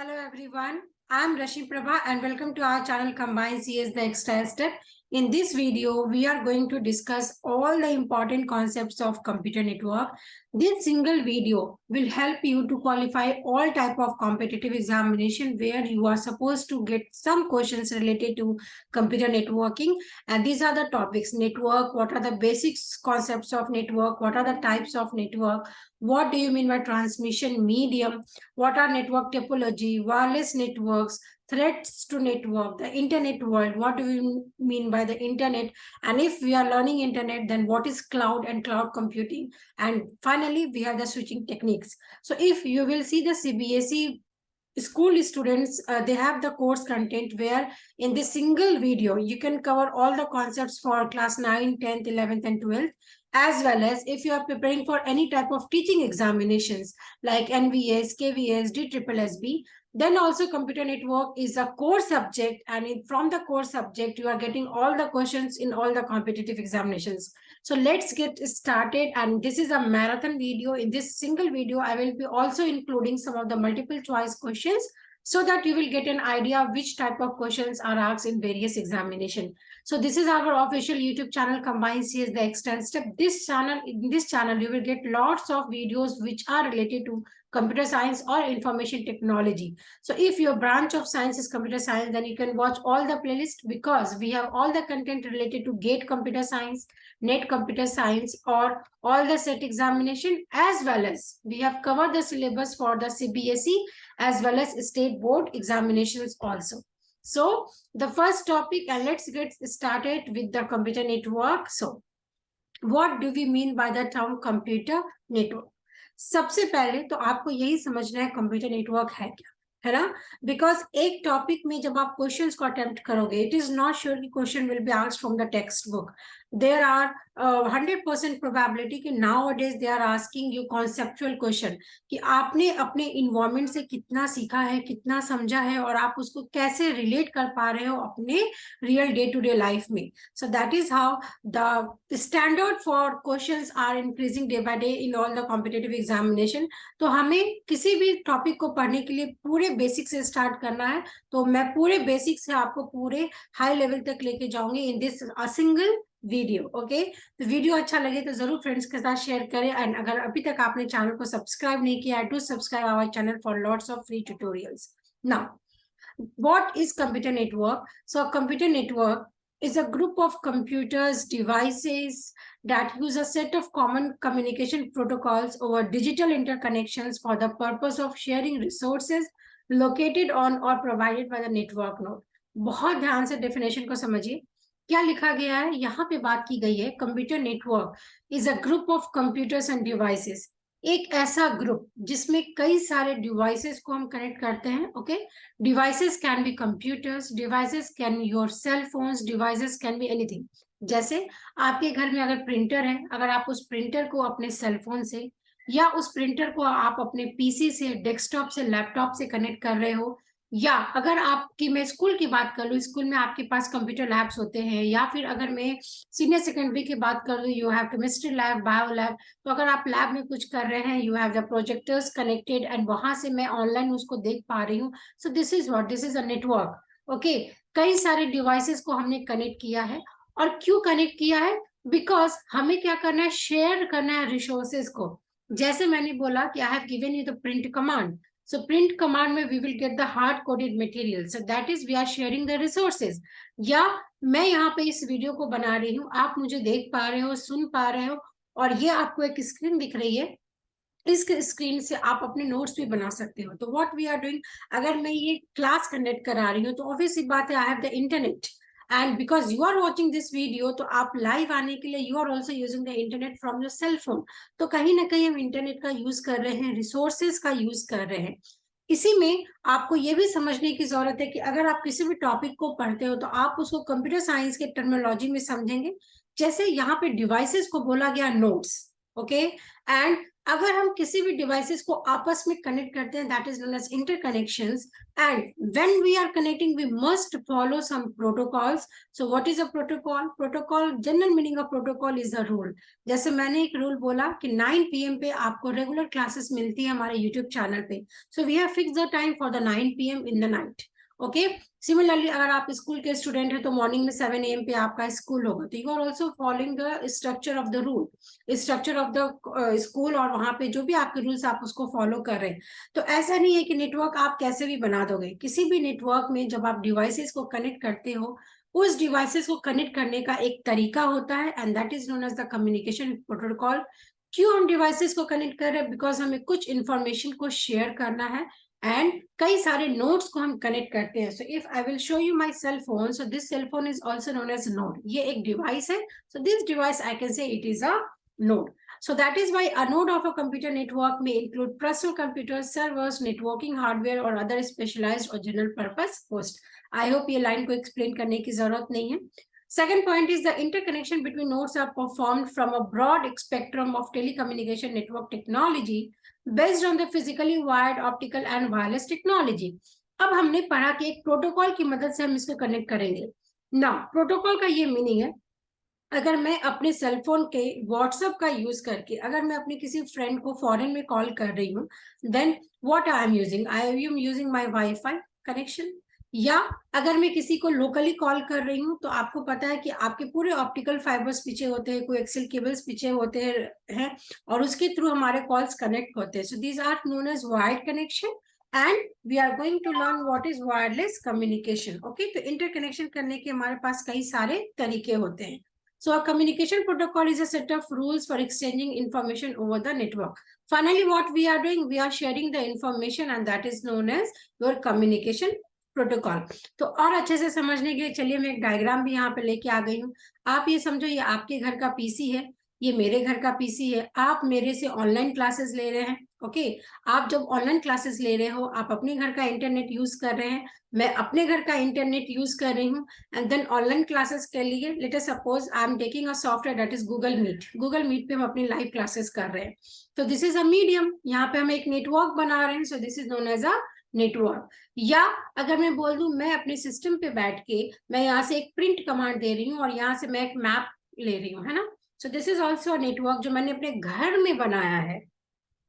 Hello everyone, I am Rashi Prabha and welcome to our channel Combine CS the Extra Step. In this video, we are going to discuss all the important concepts of computer network. This single video will help you to qualify all type of competitive examination where you are supposed to get some questions related to computer networking. And these are the topics: network, what are the basics concepts of network, what are the types of network, what do you mean by transmission medium, what are network topology, wireless networks, threats to network, the internet world, what do we mean by the internet, and if we are learning internet, then what is cloud and cloud computing, and finally we have the switching techniques. So if you will see the CBSE school students, they have the course content where in this single video you can cover all the concepts for class 9, 10th, 11th and 12th, as well as if you are preparing for any type of teaching examinations like NVS, KVS, DSSB, then also computer network is a core subject, and from the core subject you are getting all the questions in all the competitive examinations. So let's get started, and this is a marathon video. In this single video I will be also including some of the multiple choice questions so that you will get an idea which type of questions are asked in various examination. So this is our official YouTube channel Combine CS the Extra Step. In this channel you will get lots of videos which are related to computer science or information technology. So if your branch of science is computer science, then you can watch all the playlists, because we have all the content related to GATE computer science, NET computer science, or all the set examination, as well as we have covered the syllabus for the CBSE as well as state board examinations also. So the first topic, and let's get started with the computer network. So what do we mean by the term computer network? सबसे पहले तो आपको यही समझना है computer network है क्या, है ना? बिकॉज एक टॉपिक में जब आप क्वेश्चंस को अटेम्प्ट करोगे, इट इज नॉट श्योर कि question will be asked from the text book. There are 100% probability कि nowadays they are asking you conceptual question कि आपने अपने इन्वायरमेंट से कितना सीखा है, कितना समझा है, और आप उसको कैसे रिलेट कर पा रहे हो अपने real day to day life में. So that is how the standard for questions are increasing day by day in all the competitive examination. तो हमें किसी भी टॉपिक को पढ़ने के लिए पूरे बेसिक से स्टार्ट करना है. तो मैं पूरे बेसिक से आपको पूरे हाई लेवल तक लेके जाऊंगी इन दिस सिंगल वीडियो. ओके, तो वीडियो अच्छा लगे तो जरूर फ्रेंड्स के साथ शेयर करें, एंड अगर अभी तक आपने चैनल को सब्सक्राइब नहीं किया है, do subscribe our channel for lots of free tutorials. Now, what is computer network? So a computer network is a group of computers, devices that use a set of common communication protocols over digital interconnections for the purpose of sharing resources located on or provided by the network node. बहुत ध्यान से definition को समझिए. क्या लिखा गया है यहाँ पे? बात की गई है computer network is a group of computers end devices. एक ऐसा ग्रुप जिसमें कई सारे डिवाइसेस को हम कनेक्ट करते हैं. Okay, devices can be computers, devices can your cell phones, devices can be anything. जैसे आपके घर में अगर प्रिंटर है, अगर आप उस प्रिंटर को अपने सेल फोन से या उस प्रिंटर को आप अपने पीसी से, डेस्कटॉप से, लैपटॉप से कनेक्ट कर रहे हो, या अगर आपकी, मैं स्कूल की बात कर लूँ, स्कूल में आपके पास कंप्यूटर लैब्स होते हैं, या फिर अगर मैं सीनियर सेकेंडरी की बात कर लूँ, you have chemistry lab, bio lab. तो अगर आप लैब में कुछ कर रहे हैं, you have the projectors connected, and वहां से मैं ऑनलाइन उसको देख पा रही हूँ. सो this is what, this is a network. Okay, कई सारे डिवाइसेस को हमने कनेक्ट किया है. और क्यों कनेक्ट किया है? बिकॉज हमें क्या करना है, शेयर करना है रिसोर्सेज को. जैसे मैंने बोला कि I have given you the print command. So print command में we will get the hard coded material. So that is we are sharing the resources. या मैं यहाँ पे इस वीडियो को बना रही हूँ, आप मुझे देख पा रहे हो, सुन पा रहे हो, और ये आपको एक स्क्रीन दिख रही है. इस स्क्रीन से आप अपने नोट्स भी बना सकते हो. तो व्हाट वी आर डूइंग, अगर मैं ये क्लास कंडक्ट करा रही हूँ तो ऑब्वियस सी बात है, I have the internet, and because you are watching this video, तो आप लाइव आने के लिए you are also using the internet from your cell phone. तो कहीं ना कहीं हम इंटरनेट का यूज कर रहे हैं, रिसोर्सेज का यूज कर रहे हैं. इसी में आपको ये भी समझने की जरूरत है कि अगर आप किसी भी टॉपिक को पढ़ते हो तो आप उसको कंप्यूटर साइंस के टर्मिनोलॉजी में समझेंगे. जैसे यहाँ पे डिवाइसेस को बोला गया नोड्स. ओके, एंड अगर हम किसी भी डिवाइसेस को आपस में कनेक्ट करते हैं, that is known as interconnections, and when we are connecting we must follow some protocols. So what is a protocol? Protocol, general meaning of protocol is a rule. जैसे मैंने एक रूल बोला कि 9 PM पे आपको regular classes मिलती है हमारे यूट्यूब चैनल पे. So we have fixed the time for the 9 PM in the night. Okay. Similarly अगर आप स्कूल के स्टूडेंट हैं तो मॉर्निंग में 7 AM पे आपका स्कूल होगा. तो you are also following the structure of the rule, structure of the school, और वहां पे जो भी आपके रूल्स आप उसको फॉलो कर रहे हैं. तो ऐसा नहीं है कि नेटवर्क आप कैसे भी बना दोगे. किसी भी नेटवर्क में जब आप डिवाइसेस को कनेक्ट करते हो, उस डिवाइसेस को कनेक्ट करने का एक तरीका होता है, and that is known as the communication protocol. क्यों हम डिवाइसेस को कनेक्ट कर रहे हैं? बिकॉज हमें कुछ इंफॉर्मेशन को शेयर करना है, एंड कई सारे नोड्स को हम कनेक्ट करते हैं. So if I will show you my cell phone, so this cell phone is also known as node. ये एक डिवाइस है. So this device I can say it is a node. So that is why a node of a computer network may include personal computers, servers, networking hardware or other specialized or general purpose host. I hope ये line को explain करने की जरूरत नहीं है. Second point is the interconnection between nodes are performed from a broad spectrum of telecommunication network technology based on the physically wired, optical and wireless technology. अब हमने पढ़ा कि एक प्रोटोकॉल की मदद से हम इसको कनेक्ट करेंगे. ना प्रोटोकॉल का ये मीनिंग है, अगर मैं अपने सेल फोन के व्हाट्सएप का यूज करके अगर मैं अपने किसी फ्रेंड को फॉरेन में कॉल कर रही हूँ, then what I am using, I am using my wifi connection. या अगर मैं किसी को लोकली कॉल कर रही हूँ, तो आपको पता है कि आपके पूरे ऑप्टिकल फाइबर्स पीछे होते हैं, कोई एक्सेल केबल्स पीछे होते हैं, और उसके थ्रू हमारे कॉल्स कनेक्ट होते हैं. So these are known as wired connection, and we are going to learn what is wireless communication. Okay. तो इंटरकनेक्शन करने के हमारे पास कई सारे तरीके होते हैं. So a communication protocol is a set of rules for exchanging information over the network. Finally, what we are doing, we are sharing the information, and that is known as your communication protocol. तो और अच्छे से समझने के लिए चलिए मैं एक डायग्राम भी यहाँ पे लेके आ गई हूँ. आप ये समझो, ये आपके घर का पीसी है, ये मेरे घर का पीसी है. आप मेरे से ऑनलाइन क्लासेस ले रहे हैं. ओके. आप जब ऑनलाइन क्लासेस ले रहे हो, आप अपने घर का इंटरनेट यूज कर रहे हैं, मैं अपने घर का इंटरनेट यूज कर रही हूँ, एंड देन ऑनलाइन क्लासेस के लिए let us suppose I am taking a software that is Google Meet. Google Meet पे हम अपनी लाइव क्लासेस कर रहे हैं. तो दिस इज अ मीडियम. यहाँ पे हम एक नेटवर्क बना रहे हैं. So this is known as a network. या अगर मैं बोल दूं, मैं अपने सिस्टम पे बैठ के मैं यहाँ से एक प्रिंट कमांड दे रही हूँ और यहाँ से मैं एक मैप ले रही हूँ, है ना. So this is also network जो मैंने अपने घर में बनाया है,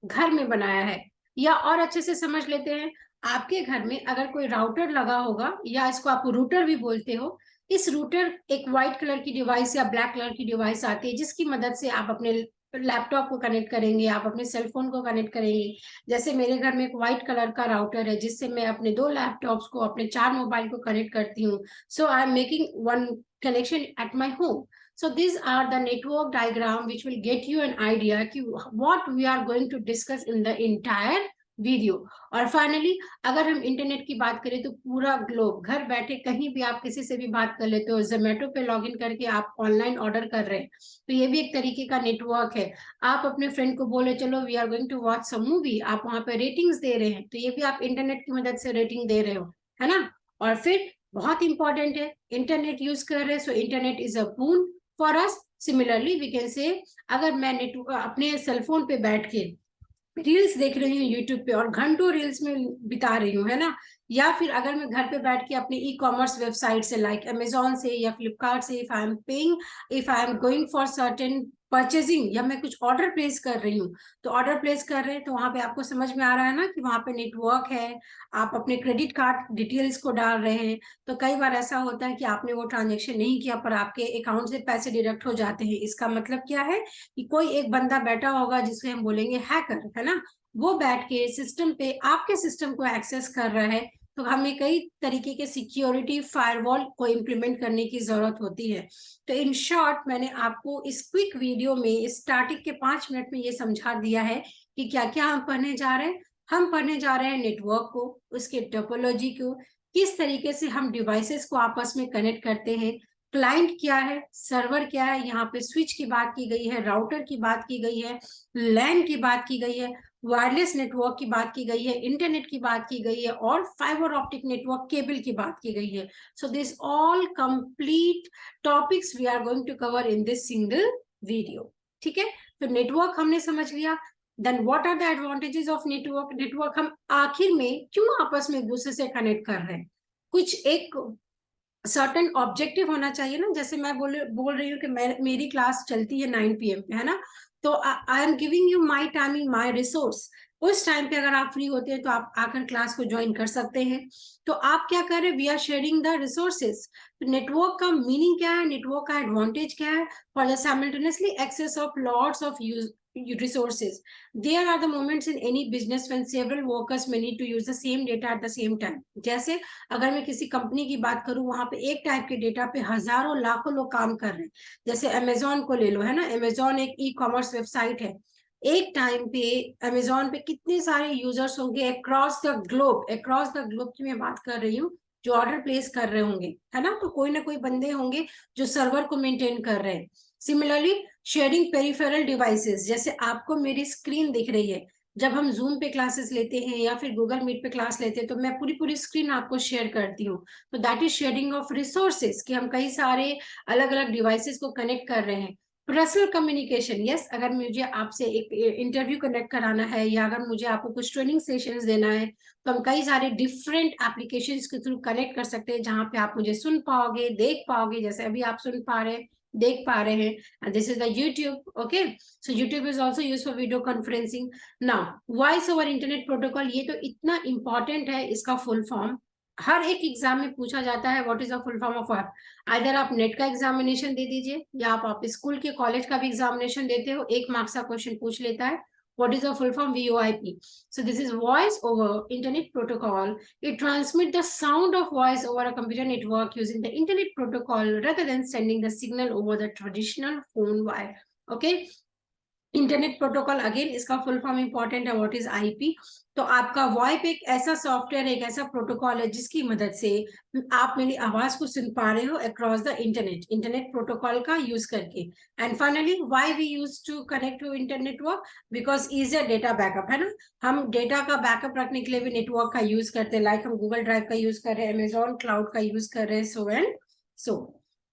घर में बनाया है. या और अच्छे से समझ लेते हैं, आपके घर में अगर कोई राउटर लगा होगा, या इसको आप रूटर भी बोलते हो, इस रूटर एक व्हाइट कलर की डिवाइस या ब्लैक कलर की डिवाइस आती है जिसकी मदद से आप अपने लैपटॉप को कनेक्ट करेंगे, आप अपने सेल फोन को कनेक्ट करेंगे. जैसे मेरे घर में एक व्हाइट कलर का राउटर है जिससे मैं अपने 2 लैपटॉप्स को, अपने 4 मोबाइल को कनेक्ट करती हूँ. So I am making one connection at my home. So these are the network diagram which will get you an idea कि what we are going to discuss in the entire video. और finally अगर हम internet की बात करें तो पूरा globe, घर बैठे कहीं भी आप किसी से भी बात कर लेते हो. जोमेटो पे लॉगिन करके आप ऑनलाइन ऑर्डर कर रहे हैं, तो ये भी एक तरीके का नेटवर्क है. आप अपने फ्रेंड को बोले चलो we are going to watch some movie, आप वहां पे रेटिंग्स दे रहे हैं, तो ये भी आप इंटरनेट की मदद से रेटिंग दे रहे हो, है ना. और फिर बहुत इंपॉर्टेंट है, इंटरनेट यूज कर रहे हैं, so internet is a boon for us. Similarly we can say, अगर मैं अपने सेलफोन पे बैठ के रील्स देख रही हूँ यूट्यूब पे और घंटों रील्स में बिता रही हूँ, है ना. या फिर अगर मैं घर पे बैठ के अपने ई कॉमर्स वेबसाइट से लाइक अमेजोन से या फ्लिपकार्ट से, if I am paying, if I am going for certain purchasing, या मैं कुछ ऑर्डर प्लेस कर रही हूँ, तो ऑर्डर प्लेस कर रहे हैं तो वहां पे आपको समझ में आ रहा है ना कि वहां पे नेटवर्क है. आप अपने क्रेडिट कार्ड डिटेल्स को डाल रहे हैं, तो कई बार ऐसा होता है कि आपने वो ट्रांजेक्शन नहीं किया पर आपके अकाउंट से पैसे डिडक्ट हो जाते हैं. इसका मतलब क्या है कि कोई एक बंदा बैठा होगा जिसको हम बोलेंगे हैकर, है ना, वो बैठ के सिस्टम पे आपके सिस्टम को एक्सेस कर रहा है. तो हमें कई तरीके के सिक्योरिटी फायरवॉल को इम्प्लीमेंट करने की जरूरत होती है. तो इन शॉर्ट मैंने आपको इस क्विक वीडियो में स्टार्टिंग के 5 मिनट में ये समझा दिया है कि क्या क्या हम पढ़ने जा रहे हैं. हम पढ़ने जा रहे हैं नेटवर्क को, उसके टोपोलॉजी को, किस तरीके से हम डिवाइसेस को आपस में कनेक्ट करते हैं, क्लाइंट क्या है, सर्वर क्या है, यहाँ पे स्विच की बात की गई है, राउटर की बात की गई है, लैन की बात की गई है, वायरलेस नेटवर्क की बात की गई है, इंटरनेट की बात की गई है, और फाइबर ऑप्टिक नेटवर्क केबल की बात की गई है. So this all complete topics we are going to cover in this single video. ठीक है. तो नेटवर्क हमने समझ लिया, then what are the advantages of network? Network हम आखिर में क्यों आपस में एक दूसरे से कनेक्ट कर रहे हैं? कुछ एक सर्टेन ऑब्जेक्टिव होना चाहिए ना। जैसे मैं बोल रही हूँ कि मेरी क्लास चलती है 9 PM पे, है ना, तो I am giving you my timing, my resource. उस टाइम पे अगर आप फ्री होते हैं तो आप आकर क्लास को ज्वाइन कर सकते हैं। तो आप क्या कर रहे हैं? We are sharing the resources. Network का मीनिंग क्या है, नेटवर्क का एडवांटेज क्या है? For the simultaneously access of lots of resources. There are the moments in any business when several workers may need to use the same data at the same time. जैसे अगर मैं किसी company की बात करूं, वहां पे एक टाइप के डेटा पे हजारों लाखों लोग काम कर रहे हैं। जैसे अमेजोन को ले लो, है ना, अमेजोन एक ई कॉमर्स वेबसाइट है। एक टाइम पे अमेजोन पे कितने सारे यूजर्स होंगे अक्रॉस द ग्लोब की मैं बात कर रही हूँ, जो ऑर्डर प्लेस कर रहे होंगे, है ना। तो कोई ना कोई बंदे होंगे जो सर्वर को मेंटेन कर रहे हैं। सिमिलरली शेयरिंग पेरिफेरल डिवाइसेस, जैसे आपको मेरी स्क्रीन दिख रही है, जब हम जूम पे क्लासेस लेते हैं या फिर गूगल मीट पे क्लास लेते हैं तो मैं पूरी पूरी स्क्रीन आपको शेयर करती हूँ। तो that is sharing of resources, कि हम कई सारे अलग अलग डिवाइसेस को कनेक्ट कर रहे हैं। पर्सनल कम्युनिकेशन, यस, अगर मुझे आपसे एक इंटरव्यू कनेक्ट कराना है या अगर मुझे आपको कुछ ट्रेनिंग सेशंस देना है, तो हम कई सारे डिफरेंट एप्लीकेशंस के थ्रू कनेक्ट कर सकते हैं, जहां पे आप मुझे सुन पाओगे, देख पाओगे, जैसे अभी आप सुन पा रहे हैं, देख पा रहे हैं। And this is the YouTube. Okay, so YouTube is also used for video conferencing. Now voice over internet protocol, ये तो इतना important है, इसका फुल फॉर्म हर एक एग्जाम में पूछा जाता है। What is the full form of work? Either आप नेट का एग्जामिनेशन दे दीजिए या आप स्कूल के कॉलेज का भी एग्जामिनेशन देते हो, 1 मार्क्स का क्वेश्चन पूछ लेता है। What is the full form? VoIP. So this is voice over internet protocol. It transmits the sound of voice over a computer network using the internet protocol rather than sending the signal over the traditional phone wire. Okay. Internet protocol, again इसका full form important है। What is IP? तो आपका VoIP एक ऐसा software, एक ऐसा protocol है जिसकी मदद से आप मेरी आवाज को सुन पा रहे हो अक्रॉस द इंटरनेट प्रोटोकॉल का यूज करके। And finally why we use to connect to internet work? Because easier data backup, है ना। हम डेटा का बैकअप रखने के लिए भी नेटवर्क का यूज करते हैं, लाइक हम गूगल ड्राइव का यूज कर रहे हैं, अमेजॉन क्लाउड का यूज कर रहे हैं, so and so.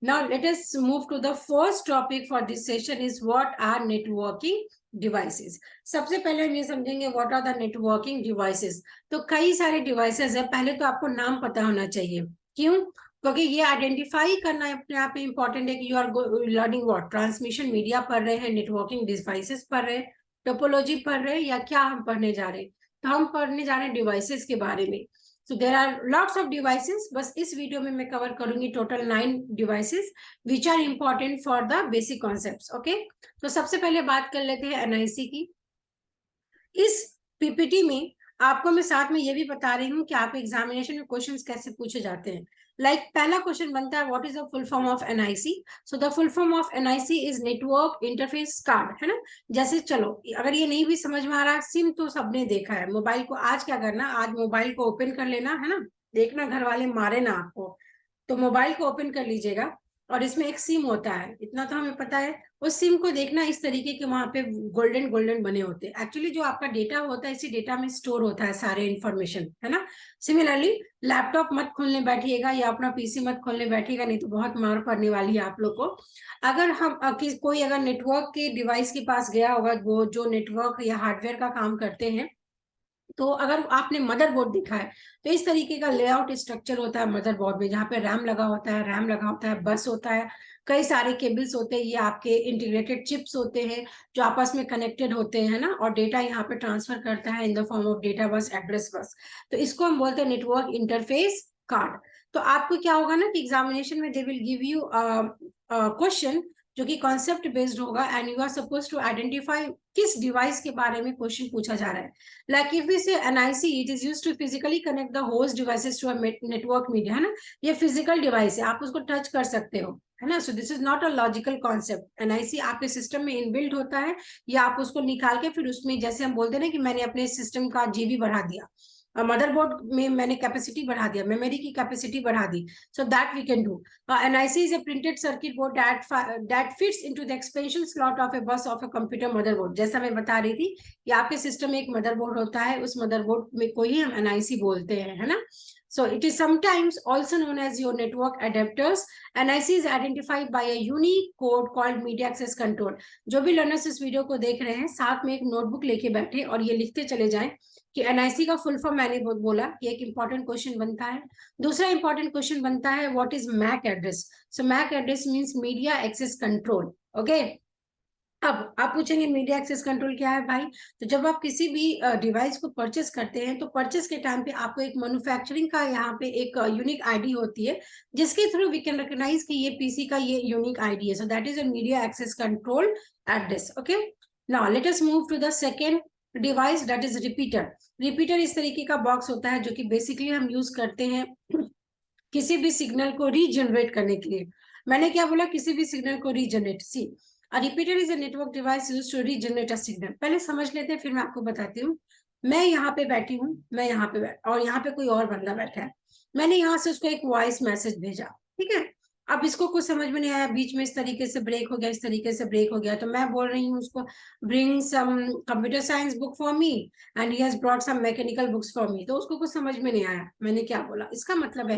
Now let us move to the first topic for this session is what are networking devices. सबसे पहले हम ये समझेंगे what are the networking devices. तो कई सारे devices है, पहले तो आपको नाम पता होना चाहिए। क्यों? क्योंकि ये आइडेंटिफाई करना अपने आप में इंपॉर्टेंट है कि you are learning what, transmission media पढ़ रहे हैं, नेटवर्किंग डिवाइसेस पढ़ रहे हैं, टोपोलॉजी पढ़ रहे हैं, या क्या हम पढ़ने जा रहे हैं? तो हम पढ़ने जा रहे हैं डिवाइसेस के बारे में। So there are lots of devices. बस इस वीडियो में मैं कवर करूंगी total 9 devices which are important for the basic concepts. Okay? तो सबसे पहले बात कर लेते हैं NIC की। इस पीपीटी में आपको मैं साथ में ये भी बता रही हूँ कि आप एग्जामिनेशन में क्वेश्चंस कैसे पूछे जाते हैं। लाइक पहला क्वेश्चन बनता है what is the full form of NIC? So the full form of NIC is network interface card, है ना। जैसे चलो अगर ये नहीं भी समझ में आ रहा, सिम तो सबने देखा है। मोबाइल को आज क्या करना, आज मोबाइल को ओपन कर लेना, है ना, देखना घर वाले मारे ना आपको, तो मोबाइल को ओपन कर लीजिएगा और इसमें एक सिम होता है, इतना तो हमें पता है। उस सिम को देखना इस तरीके के वहां पे गोल्डन गोल्डन बने होते हैं। एक्चुअली जो आपका डेटा होता है इसी डेटा में स्टोर होता है सारे इन्फॉर्मेशन, है ना। सिमिलरली लैपटॉप मत खोलने बैठिएगा या अपना पीसी मत खोलने बैठिएगा, नहीं तो बहुत मार पड़ने वाली है आप लोग को। अगर हम कोई अगर नेटवर्क के डिवाइस के पास गया होगा, वो जो नेटवर्क या हार्डवेयर का काम करते हैं, तो अगर आपने मदरबोर्ड देखा है तो इस तरीके का लेआउट स्ट्रक्चर होता है मदरबोर्ड में, जहाँ पे रैम लगा होता है, बस होता है, कई सारे केबल्स होते हैं, ये आपके इंटीग्रेटेड चिप्स होते हैं जो आपस में कनेक्टेड होते हैं ना, और डेटा यहाँ पे ट्रांसफर करता है in the form of data bus, address bus. तो इसको हम बोलते हैं नेटवर्क इंटरफेस कार्ड। तो आपको क्या होगा ना कि एग्जामिनेशन में they will give you question जो कि कॉन्सेप्ट बेस्ड होगा, and you are suppose to identify किस डिवाइस के बारे में क्वेश्चन पूछा जा रहा है। Like if we say NIC, it is used to physically connect the host devices to a network media, है ना। ये फिजिकल डिवाइस है, आप उसको टच कर सकते हो, है ना। So this is not a logical concept. NIC आपके सिस्टम में इनबिल्ट होता है, या आप उसको निकाल के फिर उसमें, जैसे हम बोलते हैं ना कि मैंने अपने सिस्टम का GB बढ़ा दिया, मदरबोर्ड में मैंने कैपेसिटी बढ़ा दिया, मेमोरी की कैपेसिटी बढ़ा दी, so that we can do. NIC is a printed circuit board that fits into the expansion slot of a bus of a computer motherboard. जैसा मैं बता रही थी कि आपके सिस्टम में एक मदरबोर्ड होता है, उस मदरबोर्ड में को ही हम NIC बोलते हैं, है ना। So it is sometimes also known as your network adapters. NIC is identified by a unique code called media access control. जो भी लर्नर्स इस वीडियो को देख रहे हैं, साथ में एक नोटबुक लेके बैठे और ये लिखते चले जाएं कि NIC का फुल फॉर्म मैंने बोला कि एक इंपॉर्टेंट क्वेश्चन बनता है। दूसरा इंपॉर्टेंट क्वेश्चन बनता है what is MAC address. So MAC address means media access control. Okay, अब आप पूछेंगे मीडिया एक्सेस कंट्रोल क्या है भाई। तो जब आप किसी भी डिवाइस को परचेस करते हैं तो परचेस के टाइम पे आपको एक मैन्युफैक्चरिंग का यहाँ पे एक यूनिक आईडी होती है जिसके थ्रू वी कैन रिकॉग्नाइज कि ये पीसी का ये यूनिक आईडी है। So that is a media access control address. Okay, now let us move to the second device that is repeater. Repeater इस तरीके का बॉक्स होता है जो कि बेसिकली हम यूज करते हैं किसी भी सिग्नल को रीजनरेट करने के लिए। मैंने क्या बोला, किसी भी सिग्नल को regenerate. See, A repeater is a network device used to regenerate a signal. पहले समझ लेते हैं फिर मैं आपको बताती हूँ। मैं यहाँ पे बैठी हूँ, मैं यहाँ पे और यहाँ पे कोई और बंदा बैठा है। मैंने यहाँ से उसको एक वॉइस मैसेज भेजा, ठीक है। अब इसको कुछ समझ में नहीं आया, बीच में इस तरीके से ब्रेक हो गया, इस तरीके से ब्रेक हो गया, तो मैं बोल रही हूँ उसको bring some computer science book for me and he has brought some mechanical books for me. तो उसको कुछ समझ में नहीं आया मैंने क्या बोला। इसका मतलब है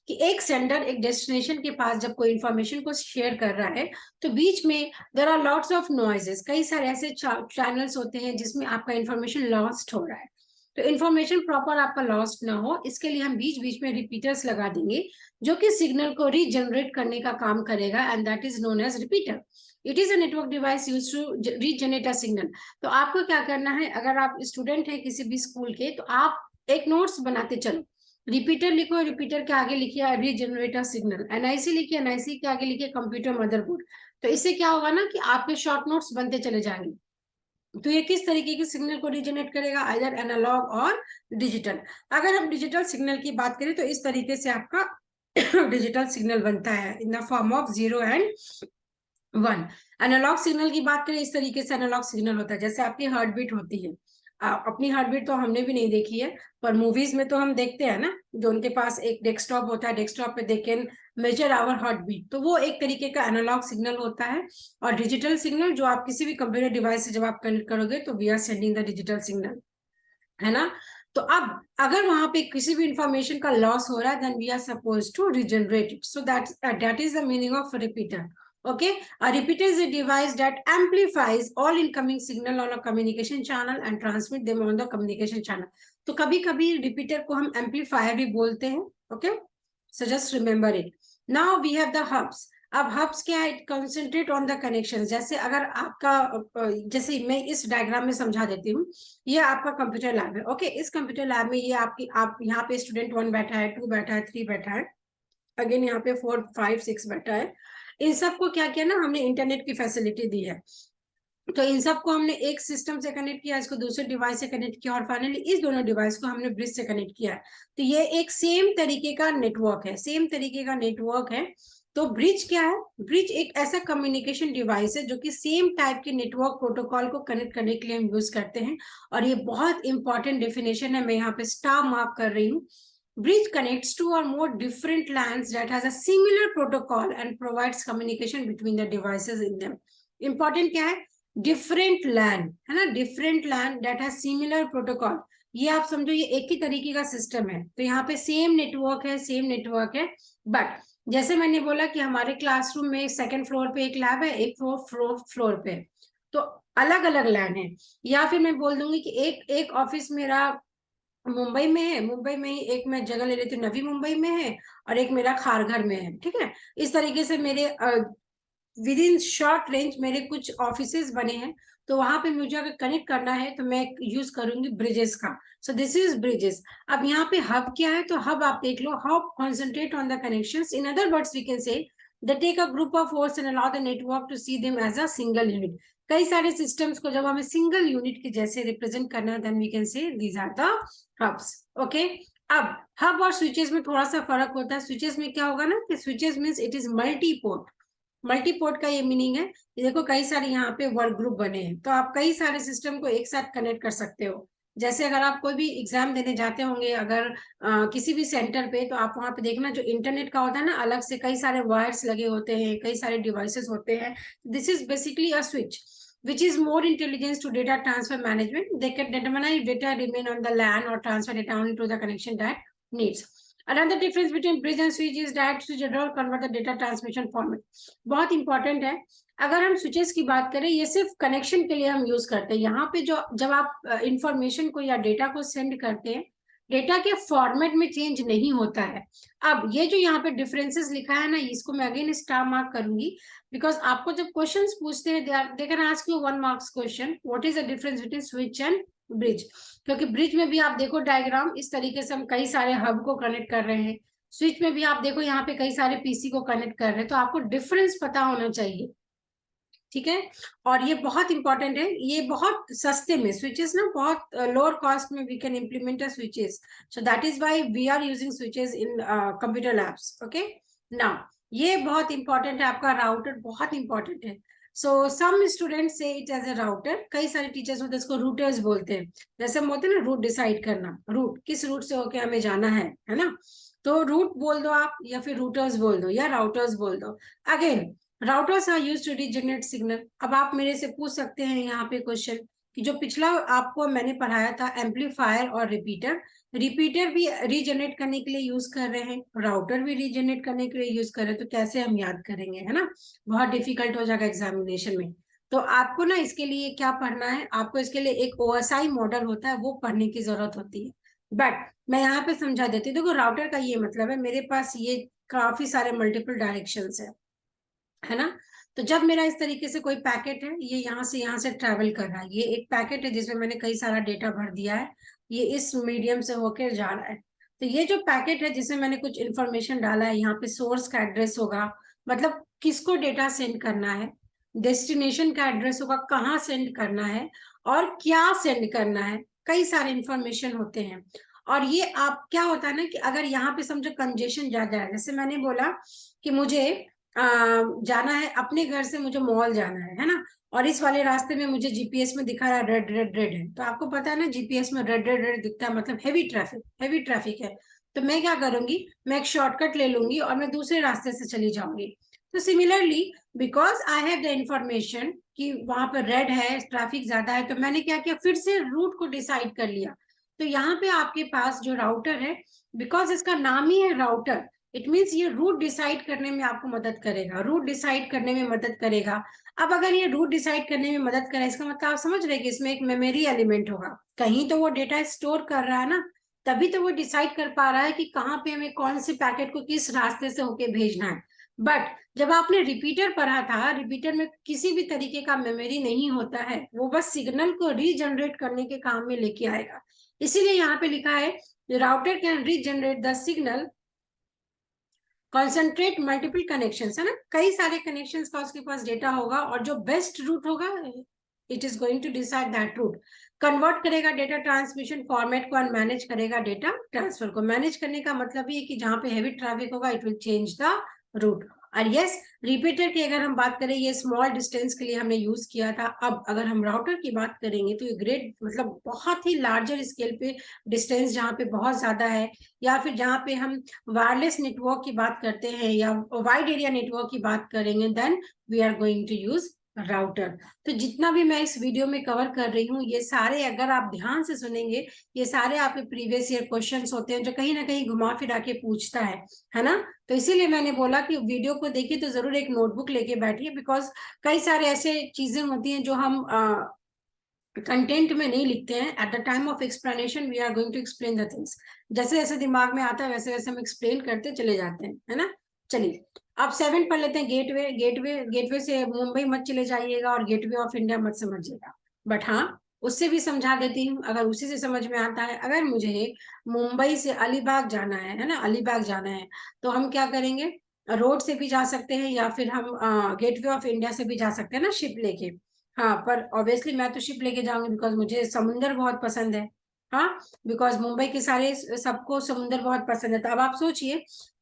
कि एक सेंडर एक डेस्टिनेशन के पास जब कोई इंफॉर्मेशन को शेयर कर रहा है तो बीच में there are lots of noises, कई सारे ऐसे चैनल्स होते हैं जिसमें आपका इंफॉर्मेशन लॉस्ट हो रहा है। तो इन्फॉर्मेशन प्रॉपर आपका लॉस्ट ना हो इसके लिए हम बीच बीच में रिपीटर्स लगा देंगे जो कि सिग्नल को रीजनरेट करने का काम करेगा and that is known as repeater. It is a network device used to regenerate a signal. तो आपको क्या करना है, अगर आप स्टूडेंट है किसी भी स्कूल के तो आप एक नोट्स बनाते चलो, रिपीटर लिखो, रिपीटर के आगे लिखिए रीजनरेटर सिग्नल, एनआईसी लिखिए, एनआईसी के आगे लिखिए कंप्यूटर मदरबोर्ड। तो इससे क्या होगा ना कि आपके शॉर्ट नोट्स बनते चले जाएंगे। तो ये किस तरीके के सिग्नल को रीजनरेट करेगा, आइदर एनालॉग और डिजिटल। अगर हम डिजिटल सिग्नल की बात करें तो इस तरीके से आपका डिजिटल सिग्नल बनता है in the form of 0 and 1। Analog signal की बात करें इस तरीके से एनालॉग सिग्नल होता है, जैसे आपकी हार्ट बीट होती है। अपनी हार्ट बीट तो हमने भी नहीं देखी है पर मूवीज में तो हम देखते हैं ना, जो उनके पास एक डेस्कटॉप होता है, डेस्कटॉप पे they can measure our heart beat, तो वो एक तरीके का एनालॉग सिग्नल होता है। और डिजिटल सिग्नल जो आप किसी भी कंप्यूटर डिवाइस से जब आप कनेक्ट करोगे तो we are sending the digital signal, है ना। तो अब अगर वहां पे किसी भी इंफॉर्मेशन का लॉस हो रहा है then we are suppose to regenerate it. So that is the meaning of repeater. Okay, a repeater is a device that amplifies all incoming signal on a communication channel and transmit them on the communication channel. तो कभी कभी repeater को हम amplifier भी बोलते हैं। Okay, so just remember it. Now we have the hubs. अब hubs क्या है, कंसंट्रेट ऑन द कनेक्शन। जैसे अगर आपका जैसे मैं इस डायग्राम में समझा देती हूँ, ये आपका कंप्यूटर लैब है। ओके, इस कंप्यूटर लैब में ये आपकी आप यहाँ पे स्टूडेंट 1 बैठा है, 2 बैठा है, 3 बैठा है, अगेन यहाँ पे 4 5 6 बैठा है। इन सबको क्या किया ना, हमने इंटरनेट की फैसिलिटी दी है। तो इन सबको हमने एक सिस्टम से कनेक्ट किया, इसको दूसरे डिवाइस से कनेक्ट किया और फाइनली इस दोनों डिवाइस को हमने ब्रिज से कनेक्ट किया। तो ये एक सेम तरीके का नेटवर्क है, सेम तरीके का नेटवर्क है। तो ब्रिज क्या है, ब्रिज एक ऐसा कम्युनिकेशन डिवाइस है जो कि सेम टाइप के नेटवर्क प्रोटोकॉल को कनेक्ट करने के लिए हम यूज करते हैं। और ये बहुत इंपॉर्टेंट डेफिनेशन है, मैं यहाँ पे स्टार मार्क कर रही हूँ। Bridge connects two or more different LANs that has a similar protocol and provides communication between the devices in them. Important क्या है, different LAN है ना, different LAN that has similar protocol। ये आप समझो ये एक ही तरीके का सिस्टम है। तो यहाँ पे सेम नेटवर्क है, सेम नेटवर्क है, बट जैसे मैंने बोला कि हमारे क्लासरूम में सेकंड फ्लोर पे एक लैब है, एक फ्लोर पे, तो अलग अलग लैन है। या फिर मैं बोल दूंगी कि एक ऑफिस मेरा मुंबई में है, मुंबई में ही एक मैं जगह ले लेती हूँ नवी मुंबई में है और एक मेरा खारघर में है, ठीक है। इस तरीके से मेरे विद इन शॉर्ट रेंज मेरे कुछ ऑफिसेस बने हैं, तो वहां पे मुझे अगर कनेक्ट करना है तो मैं यूज करूंगी ब्रिजेस का। सो दिस इज ब्रिजेस। अब यहाँ पे हब क्या है, तो हब आप देख लो, hub concentrate on the connections. In other words we can say they take a group of hosts and allow the network to see them as a single unit। कई सारे सिस्टम्स को जब हमें सिंगल यूनिट के जैसे represent करना है then we can say these are the hubs. Okay, अब हब और स्विचेस में थोड़ा सा फर्क होता है। स्विचेस में क्या होगा ना कि switches means it is multi port. Multi port का ये मीनिंग है, देखो कई सारे यहाँ पे वर्क ग्रुप बने हैं, तो आप कई सारे सिस्टम को एक साथ कनेक्ट कर सकते हो। जैसे अगर आप कोई भी एग्जाम देने जाते होंगे अगर किसी भी सेंटर पे, तो आप वहां पे देखना जो इंटरनेट का होता है ना, अलग से कई सारे वायर्स लगे होते हैं, कई सारे डिवाइसेस होते हैं। This is basically a switch which is more intelligence to data transfer management. They can determine if data remain on the LAN or transfer data only to the connection that needs. Another difference between bridge and switch is direct switch and convert the data transmission format. बहुत important है. अगर हम switches की बात करें, ये सिर्फ connection के लिए हम यूज करते हैं. यहाँ पे जो जब आप इंफॉर्मेशन को या डेटा को सेंड करते हैं, डेटा के फॉर्मेट में चेंज नहीं होता है. अब ये जो यहाँ पे डिफरेंसेस लिखा है ना, इसको मैं अगेन स्टार मार्क करूंगी, बिकॉज आपको जब क्वेश्चंस पूछते हैं, they can ask you 1 marks question, what is the difference between switch and bridge. क्योंकि ब्रिज में भी आप देखो डायग्राम इस तरीके से हम कई सारे हब को कनेक्ट कर रहे हैं. स्विच में भी आप देखो यहाँ पे कई सारे पीसी को कनेक्ट कर रहे हैं. तो आपको डिफरेंस पता होना चाहिए, ठीक है. और ये बहुत इंपॉर्टेंट है. ये बहुत सस्ते में स्विचेस ना, बहुत लोअर कॉस्ट में we can implement switches. So that is why we are using switches in computer labs. Okay, now ये बहुत इंपॉर्टेंट है. आपका राउटर बहुत इंपॉर्टेंट है. So some student say it as a router. कई सारे टीचर्स होते हैं इसको रूटर्स बोलते हैं. जैसे हम बोलते हैं ना, रूट डिसाइड करना, रूट किस रूट से होके हमें जाना है ना. तो रूट बोल दो आप, या फिर रूटर्स बोल दो, या राउटर्स बोल दो. Again, routers are used to regenerate signal. अब आप मेरे से पूछ सकते हैं यहाँ पे क्वेश्चन कि जो पिछला आपको मैंने पढ़ाया था एम्पलीफायर और रिपीटर, रिपीटर भी रीजनरेट करने के लिए यूज कर रहे हैं, राउटर भी रीजनरेट करने के लिए यूज कर रहे हैं. तो कैसे हम याद करेंगे, है ना. बहुत डिफिकल्ट हो जाएगा एग्जामिनेशन में. तो आपको ना इसके लिए क्या पढ़ना है, आपको इसके लिए एक OSI मॉडल होता है, वो पढ़ने की जरूरत होती है. बट मैं यहाँ पे समझा देती हूँ. देखो, राउटर का ये मतलब है, मेरे पास ये काफी सारे मल्टीपल डायरेक्शंस है ना. तो जब मेरा इस तरीके से कोई पैकेट है, ये यहाँ से ट्रेवल कर रहा है, ये एक पैकेट है जिसमें मैंने कई सारा डेटा भर दिया है, ये इस मीडियम से होकर जा रहा है. तो ये जो पैकेट है जिसमें मैंने कुछ इन्फॉर्मेशन डाला है, यहाँ पे सोर्स का एड्रेस होगा, मतलब किसको डेटा सेंड करना है, डेस्टिनेशन का एड्रेस होगा, कहाँ सेंड करना है और क्या सेंड करना है, कई सारे इंफॉर्मेशन होते हैं. और ये आप क्या होता है ना कि अगर यहाँ पे समझो कंजेशन ज्यादा है, जैसे मैंने बोला कि मुझे जाना है अपने घर से, मुझे मॉल जाना है ना. और इस वाले रास्ते में मुझे जीपीएस में दिखा रहा है रेड रेड रेड है. तो आपको पता है ना, जीपीएस में रेड रेड रेड दिखता है मतलब हेवी ट्रैफिक है. तो मैं क्या करूंगी, मैं एक शॉर्टकट ले लूंगी और मैं दूसरे रास्ते से चली जाऊंगी. तो similarly, because I have the information कि वहां पर रेड है, ट्रैफिक ज्यादा है, तो मैंने क्या किया, फिर से रूट को डिसाइड कर लिया. तो यहाँ पे आपके पास जो राउटर है, बिकॉज इसका नाम ही है राउटर, इट मीन्स ये रूट डिसाइड करने में आपको मदद करेगा, रूट डिसाइड करने में मदद करेगा. अब अगर ये रूट डिसाइड करने में मदद करे, इसका मतलब आप समझ रहे हैं कि इसमें एक मेमोरी एलिमेंट होगा, कहीं तो वो डेटा स्टोर कर रहा है ना, तभी तो वो डिसाइड कर पा रहा है कि कहाँ पे हमें कौन से पैकेट को किस रास्ते से होके भेजना है. बट जब आपने रिपीटर पढ़ा था, रिपीटर में किसी भी तरीके का मेमोरी नहीं होता है, वो बस सिग्नल को रीजनरेट करने के काम में लेके आएगा. इसीलिए यहाँ पे लिखा है router can regenerate the signal, concentrate multiple connections, है ना, कई सारे कनेक्शंस का उसके पास डेटा होगा, और जो बेस्ट रूट होगा it is going to decide that route. Convert करेगा डेटा ट्रांसमिशन फॉर्मेट को, और मैनेज करेगा डेटा ट्रांसफर को. मैनेज करने का मतलब ये कि जहां पे हेवी ट्रैफिक होगा it will change the route. और यस, रिपीटर की अगर हम बात करें, ये स्मॉल डिस्टेंस के लिए हमने यूज किया था. अब अगर हम राउटर की बात करेंगे तो ये ग्रेट मतलब बहुत ही लार्जर स्केल पे डिस्टेंस जहाँ पे बहुत ज्यादा है, या फिर जहाँ पे हम वायरलेस नेटवर्क की बात करते हैं या वाइड एरिया नेटवर्क की बात करेंगे, then we are going to use router. तो जितना भी मैं इस वीडियो में कवर कर रही हूँ, ये सारे अगर आप ध्यान से सुनेंगे, ये सारे आपके प्रीवियस ईयर क्वेश्चंस होते हैं जो कहीं ना कहीं घुमा फिरा के पूछता है ना. तो इसीलिए मैंने बोला कि वीडियो को देखिए तो जरूर एक नोटबुक लेके बैठिए, बिकॉज कई सारे ऐसे चीजें होती हैं जो हम कंटेंट में नहीं लिखते हैं. At the time of explanation we are going to explain the things, जैसे जैसे दिमाग में आता है वैसे वैसे हम एक्सप्लेन करते चले जाते हैं, है ना. चलिए, आप 7 पढ़ लेते हैं. गेटवे से मुंबई मत चले जाइएगा और गेटवे ऑफ इंडिया मत समझिएगा. बट हाँ, उससे भी समझा देती हूँ अगर उसी से समझ में आता है. अगर मुझे मुंबई से अलीबाग जाना है ना, अलीबाग जाना है, तो हम क्या करेंगे, रोड से भी जा सकते हैं या फिर हम गेटवे ऑफ इंडिया से भी जा सकते हैं ना, शिप लेके. हाँ, पर ऑब्वियसली मैं तो शिप लेके जाऊंगी बिकॉज मुझे समुंदर बहुत पसंद है. हाँ, बिकॉज मुंबई के सारे सबको समुंदर बहुत पसंद है. तो अब आप सोचिए,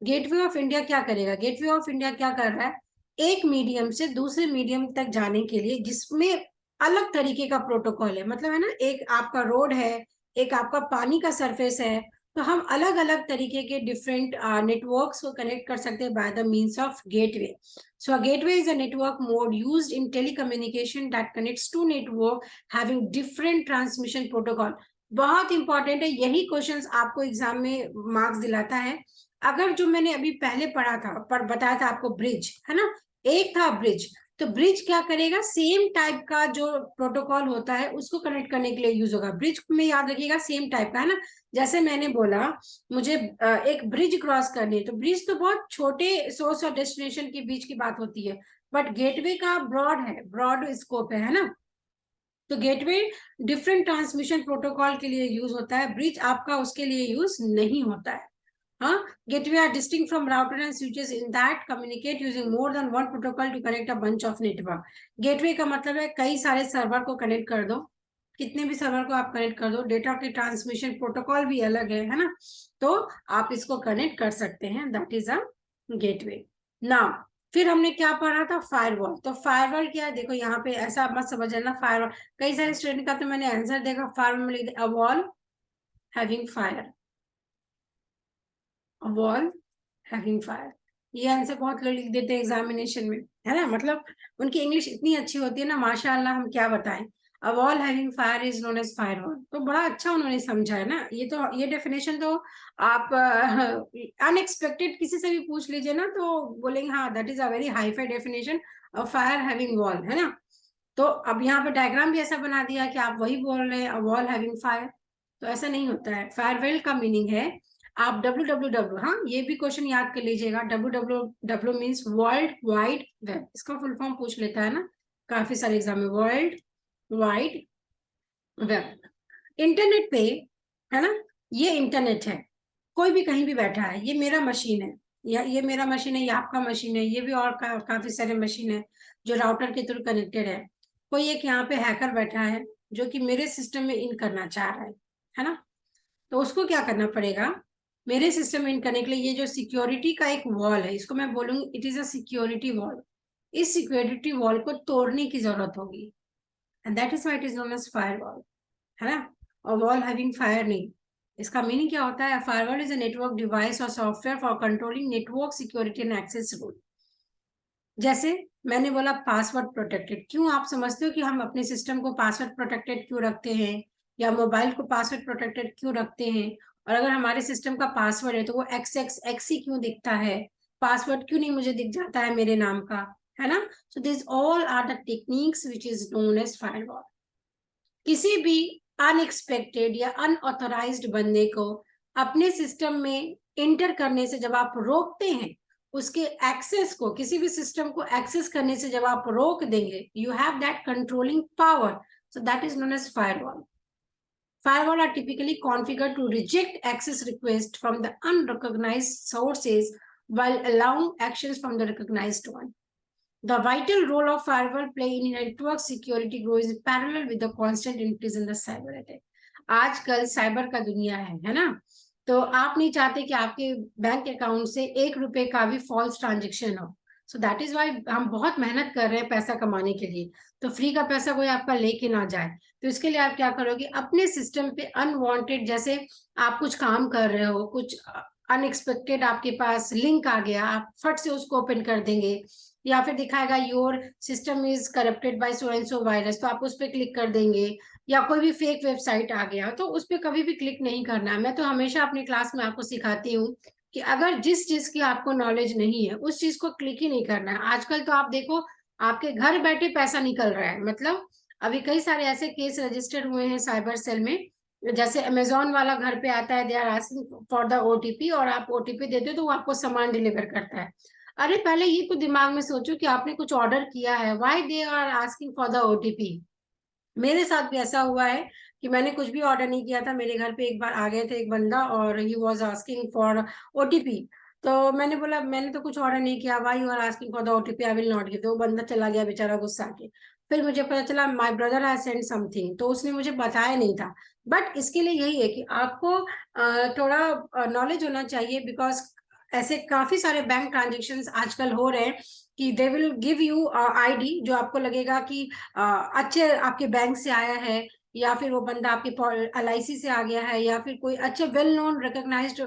गेटवे ऑफ इंडिया क्या करेगा, गेटवे ऑफ इंडिया क्या कर रहा है, एक मीडियम से दूसरे मीडियम तक जाने के लिए जिसमें अलग तरीके का प्रोटोकॉल है, मतलब है ना, एक आपका रोड है, एक आपका पानी का सरफेस है, तो हम अलग अलग तरीके के डिफरेंट नेटवर्क्स को कनेक्ट कर सकते हैं by the means of gateway. So a gateway is a network mode used in telecommunication that connects two network having different transmission protocol. बहुत इंपॉर्टेंट है, यही क्वेश्चंस आपको एग्जाम में मार्क्स दिलाता है। अगर जो मैंने अभी पहले पढ़ा था पर बताया था आपको ब्रिज, है ना, एक था ब्रिज, तो ब्रिज क्या करेगा, सेम टाइप का जो प्रोटोकॉल होता है उसको कनेक्ट करने के लिए यूज होगा। ब्रिज में याद रखिएगा सेम टाइप का, है ना। जैसे मैंने बोला मुझे एक ब्रिज क्रॉस करनी है, तो ब्रिज तो बहुत छोटे सोर्स और डेस्टिनेशन के बीच की बात होती है, बट गेटवे का ब्रॉड है, ब्रॉड स्कोप है ना। तो गेटवे डिफरेंट ट्रांसमिशन प्रोटोकॉल के लिए यूज होता है, ब्रिज आपका उसके लिए यूज नहीं होता है। हाँ, gateway are distinct from router and switches in that communicate using more than one protocol to connect a bunch of network. Gateway का मतलब है कई सारे सर्वर को कनेक्ट कर दो, कितने भी सर्वर को आप कनेक्ट कर दो, डेटा के ट्रांसमिशन प्रोटोकॉल भी अलग है ना, तो आप इसको कनेक्ट कर सकते हैं, that is a gateway. Now फिर हमने क्या पढ़ा था, फायरवॉल। तो फायरवॉल क्या है, देखो यहाँ पे ऐसा मत समझना फायरवॉल, कई सारे स्टूडेंट का तो मैंने आंसर देखा फायरवॉल में लिख दिया, अ वॉल हैविंग फायर, अ वॉल हैविंग फायर। ये आंसर बहुत लोग लिख देते हैं एग्जामिनेशन में, है ना, मतलब उनकी इंग्लिश इतनी अच्छी होती है ना, माशाअल्लाह, हम क्या बताएं। A wall having fire is known as firewall, तो बड़ा अच्छा उन्होंने समझा है ना। ये तो ये डेफिनेशन तो आप अनएक्सपेक्टेड किसी से भी पूछ लीजिए ना, तो बोलेंगे हाँ that is a very hi fi definition of fire having wall, है ना। तो अब यहाँ पे डायग्राम भी ऐसा बना दिया कि आप वही बोल रहे हैं, अ वॉल हैविंग फायर, तो ऐसा नहीं होता है। फायरवेल का मीनिंग है, आप www, हाँ ये भी क्वेश्चन याद कर लीजिएगा, www means world wide web, इसका फुल फॉर्म पूछ लेता है ना काफी सारे एग्जाम में, वर्ल्ड वाइड वेब। इंटरनेट पे, है ना, ये इंटरनेट है, कोई भी कहीं भी बैठा है, ये मेरा मशीन है, या ये मेरा मशीन है, ये आपका मशीन है, ये भी और काफी सारे मशीन है जो राउटर के थ्रू कनेक्टेड है। कोई एक यहाँ पे हैकर बैठा है जो कि मेरे सिस्टम में इन करना चाह रहा है ना, तो उसको क्या करना पड़ेगा, मेरे सिस्टम में इन करने के लिए ये जो सिक्योरिटी का एक वॉल है, इसको मैं बोलूंगी it is a security wall, इस सिक्योरिटी वॉल को तोड़ने की जरूरत होगी, and that is why it is known as firewall, है ना। और वॉल हैविंग फायर नहीं, इसका मीनिंग क्या होता है, firewall is a network device और software for controlling network security and access rule. जैसे मैंने बोला पासवर्ड प्रोटेक्टेड, क्यों आप समझते हो कि हम अपने सिस्टम को पासवर्ड प्रोटेक्टेड क्यों रखते हैं, या मोबाइल को पासवर्ड प्रोटेक्टेड क्यों रखते हैं, और अगर हमारे सिस्टम का पासवर्ड है तो वो एक्स एक्स एक्स ही क्यों दिखता है, पासवर्ड क्यों नहीं मुझे दिख जाता है मेरे नाम का, है ना। So this all are the techniques which is known as firewall. किसी भी अनएक्सपेक्टेड या अनऑथराइज्ड बंदे को अपने सिस्टम में इंटर करने से जब आप रोकते हैं, उसके एक्सेस को, किसी भी सिस्टम को एक्सेस करने से जब आप रोक देंगे, you have that controlling power, so that is known as firewall. Firewall are typically configured to reject access requests from the unrecognized sources while allowing actions from the recognized one. The vital role of firewall play in network security grows in parallel with the constant increase in the cyber attack. आजकल cyber का दुनिया है ना, तो आप नहीं चाहते कि आपके बैंक अकाउंट से 1 रुपए का भी फॉल्स ट्रांजेक्शन हो, सो दैट इज वाई हम बहुत मेहनत कर रहे हैं पैसा कमाने के लिए, तो फ्री का पैसा कोई आपका लेके ना जाए। तो इसके लिए आप क्या करोगे, अपने सिस्टम पे अनवांटेड, जैसे आप कुछ काम कर रहे हो, कुछ अनएक्सपेक्टेड आपके पास लिंक आ गया, आप फट से उसको ओपन कर देंगे, या फिर दिखाएगा your system is corrupted by so and so virus, तो आप उस पर क्लिक कर देंगे, या कोई भी फेक वेबसाइट आ गया तो उस पर कभी भी क्लिक नहीं करना है। मैं तो हमेशा अपनी क्लास में आपको सिखाती हूँ कि अगर जिस चीज की आपको नॉलेज नहीं है उस चीज को क्लिक ही नहीं करना है। आजकल तो आप देखो आपके घर बैठे पैसा निकल रहा है, मतलब अभी कई सारे ऐसे केस रजिस्टर हुए हैं साइबर सेल में, जैसे अमेजोन वाला घर पे आता है, they are asking for the OTP, और आप ओटीपी देते हो तो वो आपको सामान डिलीवर करता है। अरे पहले ये तो दिमाग में सोचो कि आपने कुछ ऑर्डर किया है, why they are asking for the OTP. मेरे साथ भी ऐसा हुआ है कि मैंने कुछ भी ऑर्डर नहीं किया था, मेरे घर पे एक बार आ गए थे एक बंदा और he was asking for OTP, तो मैंने बोला मैंने तो कुछ ऑर्डर नहीं किया, why you are asking for the OTP, I will not give. तो वो बंदा चला गया बेचारा गुस्सा के। फिर मुझे पता चला my brother has send something, तो उसने मुझे बताया नहीं था। बट इसके लिए यही है कि आपको थोड़ा नॉलेज होना चाहिए, बिकॉज ऐसे काफी सारे बैंक ट्रांजेक्शन आजकल हो रहे हैं कि दे विल गिव यू आईडी, जो आपको लगेगा कि अच्छे आपके बैंक से आया है, या फिर वो बंदा आपके LIC से आ गया है, या फिर कोई अच्छे well known recognised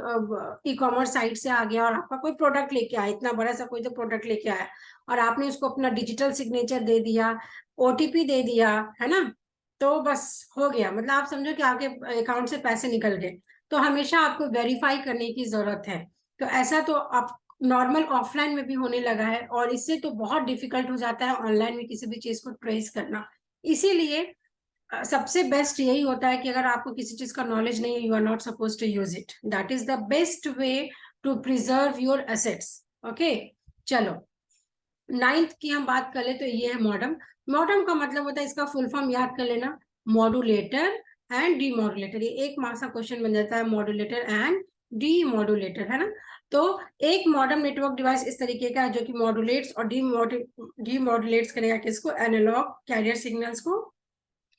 e commerce site से आ गया और आपका कोई प्रोडक्ट लेके आया, इतना बड़ा सा कोई तो प्रोडक्ट लेके आया, और आपने उसको अपना डिजिटल सिग्नेचर दे दिया, ओटीपी दे दिया, है ना, तो बस हो गया, मतलब आप समझो कि आपके अकाउंट से पैसे निकल गए। तो हमेशा आपको वेरीफाई करने की जरूरत है। तो ऐसा तो आप नॉर्मल ऑफलाइन में भी होने लगा है, और इससे तो बहुत डिफिकल्ट हो जाता है ऑनलाइन में किसी भी चीज को ट्रेस करना। इसीलिए सबसे बेस्ट यही होता है कि अगर आपको किसी चीज का नॉलेज नहीं है, you are not suppose to use it. That is the best way to preserve your assets. Okay, चलो नाइन्थ की हम बात कर ले तो ये है मॉडम। मॉडम का मतलब होता है, इसका फुल फॉर्म याद कर लेना, मॉड्यूलेटर एंड डीमॉड्यूलेटर। ये एक मार्क्स का क्वेश्चन बन जाता है, मॉड्यूलेटर एंड डीमॉड्यूलेटर, है ना। तो एक मॉडर्न नेटवर्क डिवाइस इस तरीके का है जो कि मॉड्यूलेट्स और डीमॉड्यूलेट्स करेगा किसको, एनालॉग कैरियर सिग्नल्स को,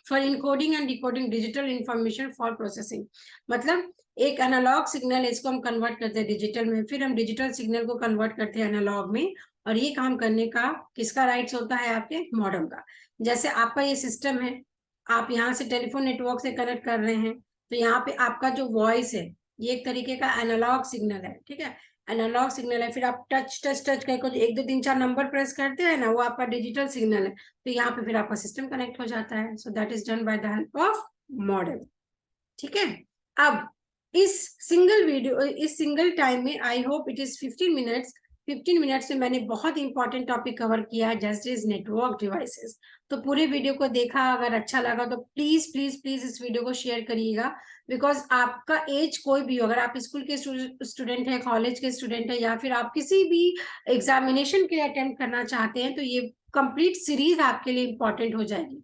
for encoding and decoding digital information for processing. मतलब एक एनालॉग सिग्नल है, इसको हम कन्वर्ट करते हैं डिजिटल में, फिर हम डिजिटल सिग्नल को कन्वर्ट करते हैं एनालॉग में। और ये काम करने का किसका राइट्स होता है, आपके मॉडम का। जैसे आपका ये सिस्टम है, आप यहाँ से टेलीफोन नेटवर्क से कनेक्ट कर रहे हैं, तो यहाँ पे आपका जो वॉइस है ये एक तरीके का एनालॉग सिग्नल है, ठीक है, एनालॉग सिग्नल है। फिर आप टच टच टच करके 1 2 3 4 नंबर प्रेस करते हैं ना, वो आपका डिजिटल सिग्नल है। तो यहाँ पे फिर आपका सिस्टम कनेक्ट हो जाता है। So that is done by the help of model, ठीक है। अब इस इस सिंगल टाइम में I hope it is 15 minutes. 15 minutes में मैंने बहुत इंपॉर्टेंट टॉपिक कवर किया है, जस्ट इज नेटवर्क डिवाइसेस। तो पूरे वीडियो को देखा, अगर अच्छा लगा तो प्लीज प्लीज प्लीज इस वीडियो को शेयर करिएगा। बिकॉज आपका एज कोई भी हो, अगर आप स्कूल के स्टूडेंट है, कॉलेज के स्टूडेंट है, या फिर आप किसी भी एग्जामिनेशन के लिए अटेम्प्ट करना चाहते हैं, तो ये कंप्लीट सीरीज आपके लिए इंपॉर्टेंट हो जाएगी।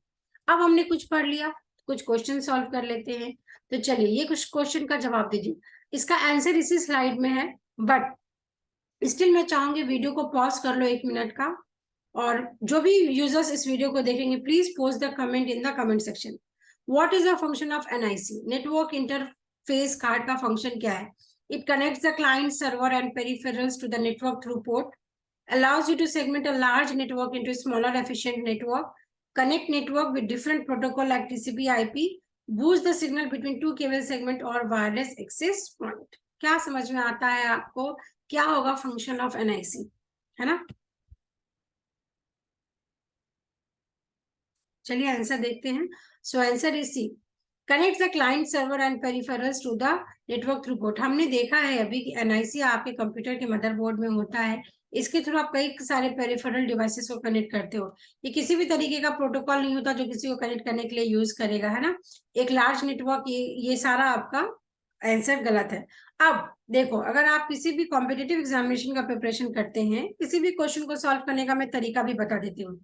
अब हमने कुछ पढ़ लिया, कुछ क्वेश्चन सॉल्व कर लेते हैं। तो चलिए ये कुछ क्वेश्चन का जवाब दीजिए। इसका आंसर इसी स्लाइड में है, बट स्टिल मैं चाहूंगी वीडियो को पॉज कर लो 1 मिनट का। और जो भी यूजर्स इस वीडियो को देखेंगे, please post the comment in the comment section. What is the function of NIC, network interface card का फंक्शन क्या है। It connects the client server and peripherals to the network through port, allows you to segment a large network into smaller efficient network, connect network with different protocol like TCP IP, boost the signal between two cable segment or wireless access point। क्या समझ में आता है आपको, क्या होगा function of NIC, है ना। चलिए आंसर देखते हैं। So answer is C, connect the client server and peripherals to the network through port. हमने देखा है अभी कि एनआईसी आपके कंप्यूटर के मदरबोर्ड में होता है। इसके थ्रू आप कई सारे पेरिफेरल डिवाइसेस को कनेक्ट करते हो। ये किसी भी तरीके का प्रोटोकॉल नहीं होता जो किसी को कनेक्ट करने के लिए यूज करेगा, है ना। एक लार्ज नेटवर्क, ये सारा आपका आंसर गलत है। अब देखो, अगर आप किसी भी कॉम्पिटिटिव एग्जामिनेशन का प्रिपरेशन करते हैं, किसी भी क्वेश्चन को सॉल्व करने का मैं तरीका भी बता देती हूँ।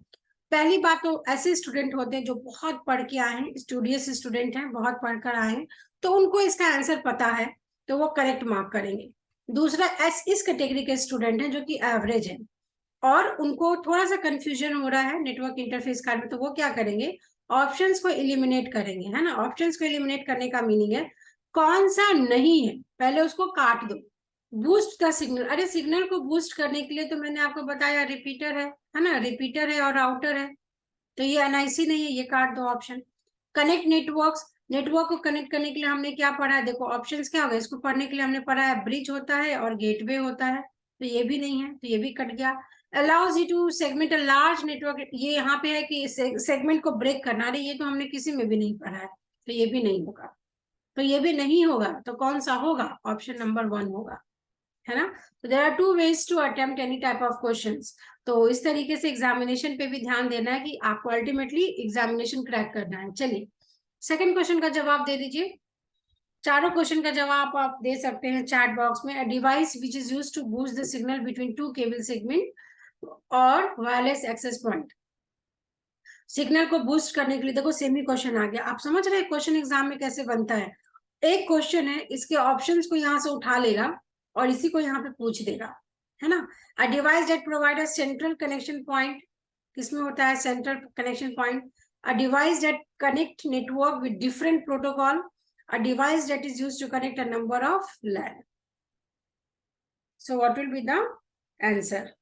पहली बात तो ऐसे स्टूडेंट होते हैं जो बहुत पढ़ के आए हैं, स्टूडियस स्टूडेंट हैं, बहुत पढ़कर आए हैं, तो उनको इसका आंसर पता है, तो वो करेक्ट मार्क करेंगे। दूसरा इस कैटेगरी के स्टूडेंट हैं जो कि एवरेज है, और उनको थोड़ा सा कंफ्यूजन हो रहा है नेटवर्क इंटरफेस कार्ड में, तो वो क्या करेंगे, ऑप्शंस को एलिमिनेट करेंगे, है ना। ऑप्शंस को एलिमिनेट करने का मीनिंग है कौन सा नहीं है पहले उसको काट दो। बूस्ट द सिग्नल, अरे सिग्नल को बूस्ट करने के लिए तो मैंने आपको बताया रिपीटर है ना, रिपीटर है और राउटर है। तो ये एनआईसी नहीं है, ये काट दो ऑप्शन। कनेक्ट नेटवर्क्स, नेटवर्क को कनेक्ट करने के लिए हमने क्या पढ़ा है, देखो ऑप्शंस क्या हो गए, इसको पढ़ने के लिए हमने पढ़ा है ब्रिज होता है और गेटवे होता है, तो ये भी नहीं है, तो ये भी कट गया। Allows you to segment a large network, ये यहाँ पे है कि सेगमेंट को ब्रेक करना, अरे ये तो हमने किसी में भी नहीं पढ़ा है, तो ये भी नहीं होगा। तो ये भी नहीं होगा, तो कौन सा होगा, ऑप्शन नंबर 1 होगा, है ना। तो there are 2 ways to attempt any type of questions. तो इस तरीके से एग्जामिनेशन पे भी ध्यान देना है कि आपको अल्टीमेटली एग्जामिनेशन क्रैक करना है। चलिए सेकंड क्वेश्चन का जवाब दे दीजिए। चारों क्वेश्चन का जवाब आप दे सकते हैं चैट बॉक्स में। A device which is used to boost the signal between two cable segment और वायरलेस एक्सेस पॉइंट। सिग्नल को बूस्ट करने के लिए, देखो सेमी क्वेश्चन आ गया, आप समझ रहे हैं क्वेश्चन एग्जाम में कैसे बनता है। एक क्वेश्चन है, इसके ऑप्शंस को यहाँ से उठा लेगा और इसी को यहाँ पे पूछ देगा, है ना। A device that provide a central connection point, किसमें होता है central connection point. A device that connect network with different protocol, a device that is used to connect a number of LAN. So what will be the answer.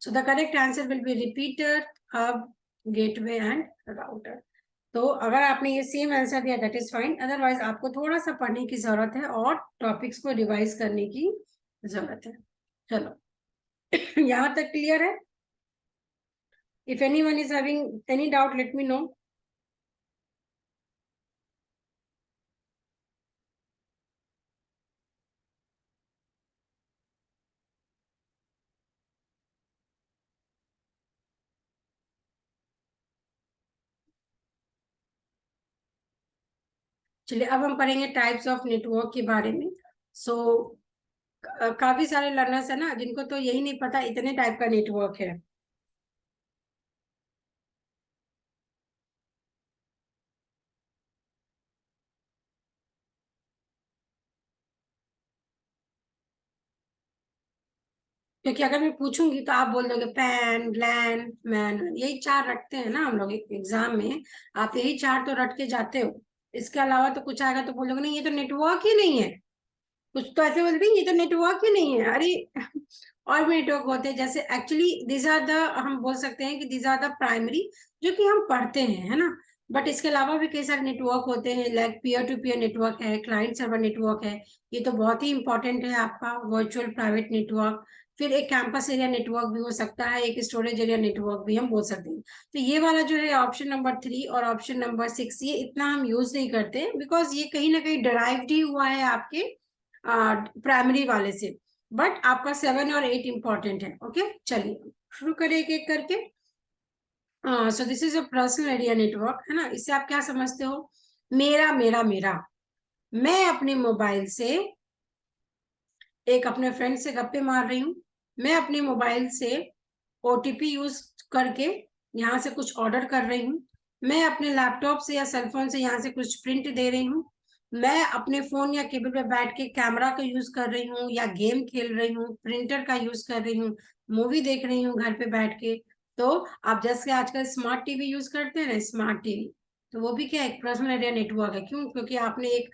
So the correct answer will be repeater, hub, gateway and router. तो अगर आपने ये same answer दिया that is fine, otherwise आपको थोड़ा सा पढ़ने की जरूरत है और टॉपिक्स को रिवाइज करने की जरूरत है। चलो यहाँ तक क्लियर है। If anyone is having any doubt, let me know. चलिए अब हम पढ़ेंगे टाइप्स ऑफ नेटवर्क के बारे में. सो काफी सारे लर्नर्स है ना जिनको तो यही नहीं पता इतने टाइप का नेटवर्क है. क्योंकि अगर मैं पूछूंगी तो आप बोल दोगे पैन लैन मैन, यही चार रटते हैं ना हम लोग एग्जाम में. आप यही चार तो रट के जाते हो. इसके अलावा तो कुछ आएगा तो बोलोगे नहीं ये तो नेटवर्क ही नहीं है. कुछ तो ऐसे बोलते हैं ये तो नेटवर्क ही नहीं है. अरे और भी नेटवर्क होते हैं जैसे एक्चुअली दीज आर द, हम बोल सकते हैं कि दीज आर द प्राइमरी जो कि हम पढ़ते हैं, है ना. बट इसके अलावा भी कई सारे नेटवर्क होते हैं like peer to peer network है, क्लाइंट सर्वर नेटवर्क है. ये तो बहुत ही इंपॉर्टेंट है आपका वर्चुअल प्राइवेट नेटवर्क. फिर एक कैंपस एरिया नेटवर्क भी हो सकता है, एक स्टोरेज एरिया नेटवर्क भी हम बोल सकते हैं. तो ये वाला जो है ऑप्शन नंबर 3 और ऑप्शन नंबर 6 ये इतना हम यूज नहीं करते बिकॉज ये कहीं ना कहीं डिराइव्ड ही हुआ है आपके प्राइमरी वाले से. बट आपका 7 और 8 इंपॉर्टेंट है. ओके चलिए शुरू करें एक एक करके. सो this is a personal area network, है ना. इससे आप क्या समझते हो? मेरा मेरा मेरा, मैं अपने मोबाइल से एक अपने फ्रेंड से गप्पे मार रही हूँ. मैं अपने मोबाइल से ओटीपी यूज करके यहाँ से कुछ ऑर्डर कर रही हूँ. मैं अपने लैपटॉप से या सेलफोन से यहाँ से कुछ प्रिंट दे रही हूँ. मैं अपने फोन या केबल पे बैठ के कैमरा का यूज कर रही हूँ या गेम खेल रही हूँ, प्रिंटर का यूज कर रही हूँ, मूवी देख रही हूँ घर पे बैठ के. तो आप जैसे आजकल स्मार्ट टीवी यूज करते हैं ना, स्मार्ट टीवी, तो वो भी क्या एक पर्सनल एरिया नेटवर्क है. क्यों? क्योंकि आपने एक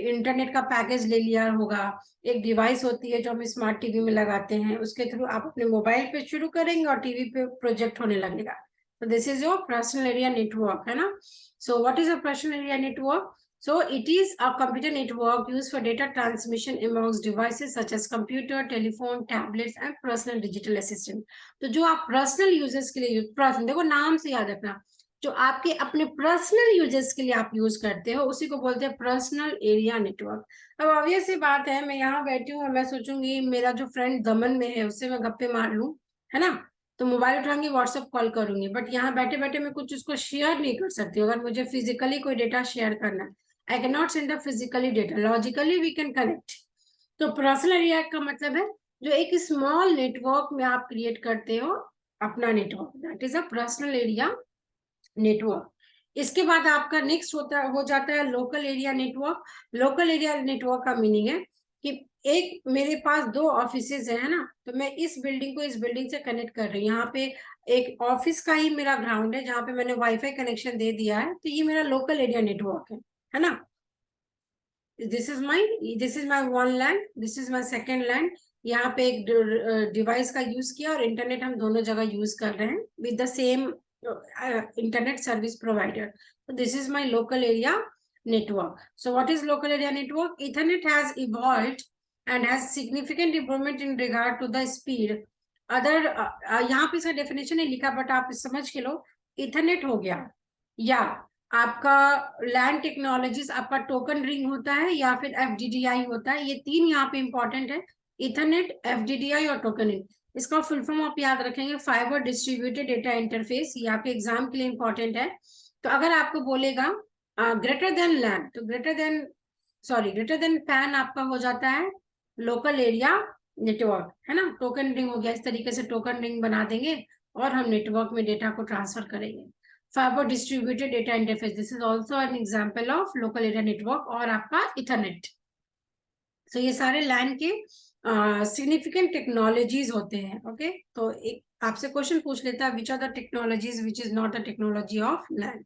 इंटरनेट का पैकेज ले लिया होगा. एक डिवाइस होती है जो हम स्मार्ट टीवी में लगाते हैं, उसके थ्रू आप अपने मोबाइल पे शुरू करेंगे और टीवी पे प्रोजेक्ट होने लगेगा. तो this is your personal area network, है ना. सो what is a personal area network? So it is a computer network used for data transmission amongst devices such as computer, telephone, tablets and personal digital assistant. तो जो आप personal users के लिए personal, देखो नाम से याद रखना, जो आपके अपने पर्सनल यूजर्स के लिए आप यूज करते हो उसी को बोलते हैं पर्सनल एरिया नेटवर्क. अब ऑब्वियस सी बात है, मैं यहाँ बैठी हूँ और मैं सोचूंगी मेरा जो फ्रेंड दमन में है उससे मैं गप्पे मार लूं, है ना. तो मोबाइल उठाऊंगी, व्हाट्सएप कॉल करूंगी, बट यहाँ बैठे बैठे मैं कुछ उसको शेयर नहीं कर सकती. अगर मुझे फिजिकली कोई डेटा शेयर करना है, I cannot send the physically data. Logically we can connect. तो पर्सनल एरिया का मतलब है जो एक स्मॉल नेटवर्क में आप क्रिएट करते हो अपना network, that is a personal area network. इसके बाद आपका नेक्स्ट हो जाता है local area network. Local area network का मीनिंग है कि एक मेरे पास दो ऑफिसेज है ना, तो मैं इस बिल्डिंग को इस बिल्डिंग से कनेक्ट कर रही हूँ. यहाँ पे एक ऑफिस का ही मेरा ग्राउंड है जहाँ पे मैंने वाईफाई कनेक्शन दे दिया है, तो ये मेरा लोकल एरिया नेटवर्क है ना. This is my one land, this is my second land. यहाँ पे एक डिवाइस का यूज किया और इंटरनेट हम दोनों जगह यूज कर रहे हैं with the same internet service provider. So this is my local area network. So what is local area network? Ethernet has evolved and has significant improvement in regard to the speed. Other यहाँ पे इसका definition नहीं लिखा but आप समझ के लो. Ethernet हो गया या आपका लैंड टेक्नोलॉजीज, आपका टोकन रिंग होता है या फिर एफडीडीआई होता है. ये तीन यहाँ पे इंपॉर्टेंट है, इथरनेट, एफडीडीआई और टोकन रिंग. इसका फुल फॉर्म आप याद रखेंगे, फाइबर डिस्ट्रीब्यूटेड डेटा इंटरफेस. ये आपके एग्जाम के लिए इंपॉर्टेंट है. तो अगर आपको बोलेगा ग्रेटर देन लैंड, तो ग्रेटर देन पैन आपका हो जाता है लोकल एरिया नेटवर्क, है ना. टोकन रिंग हो गया. इस तरीके से टोकन रिंग बना देंगे और हम नेटवर्क में डेटा को ट्रांसफर करेंगे. Fibre distributed data interface, this is also an example of local area network. और आपका इथरनेट. तो ये सारे लैंड के सिग्निफिकेंट टेक्नोलॉजीज होते हैं. ओके तो एक आपसे क्वेश्चन पूछ लेता है, which are the technologies which is not the technology of land.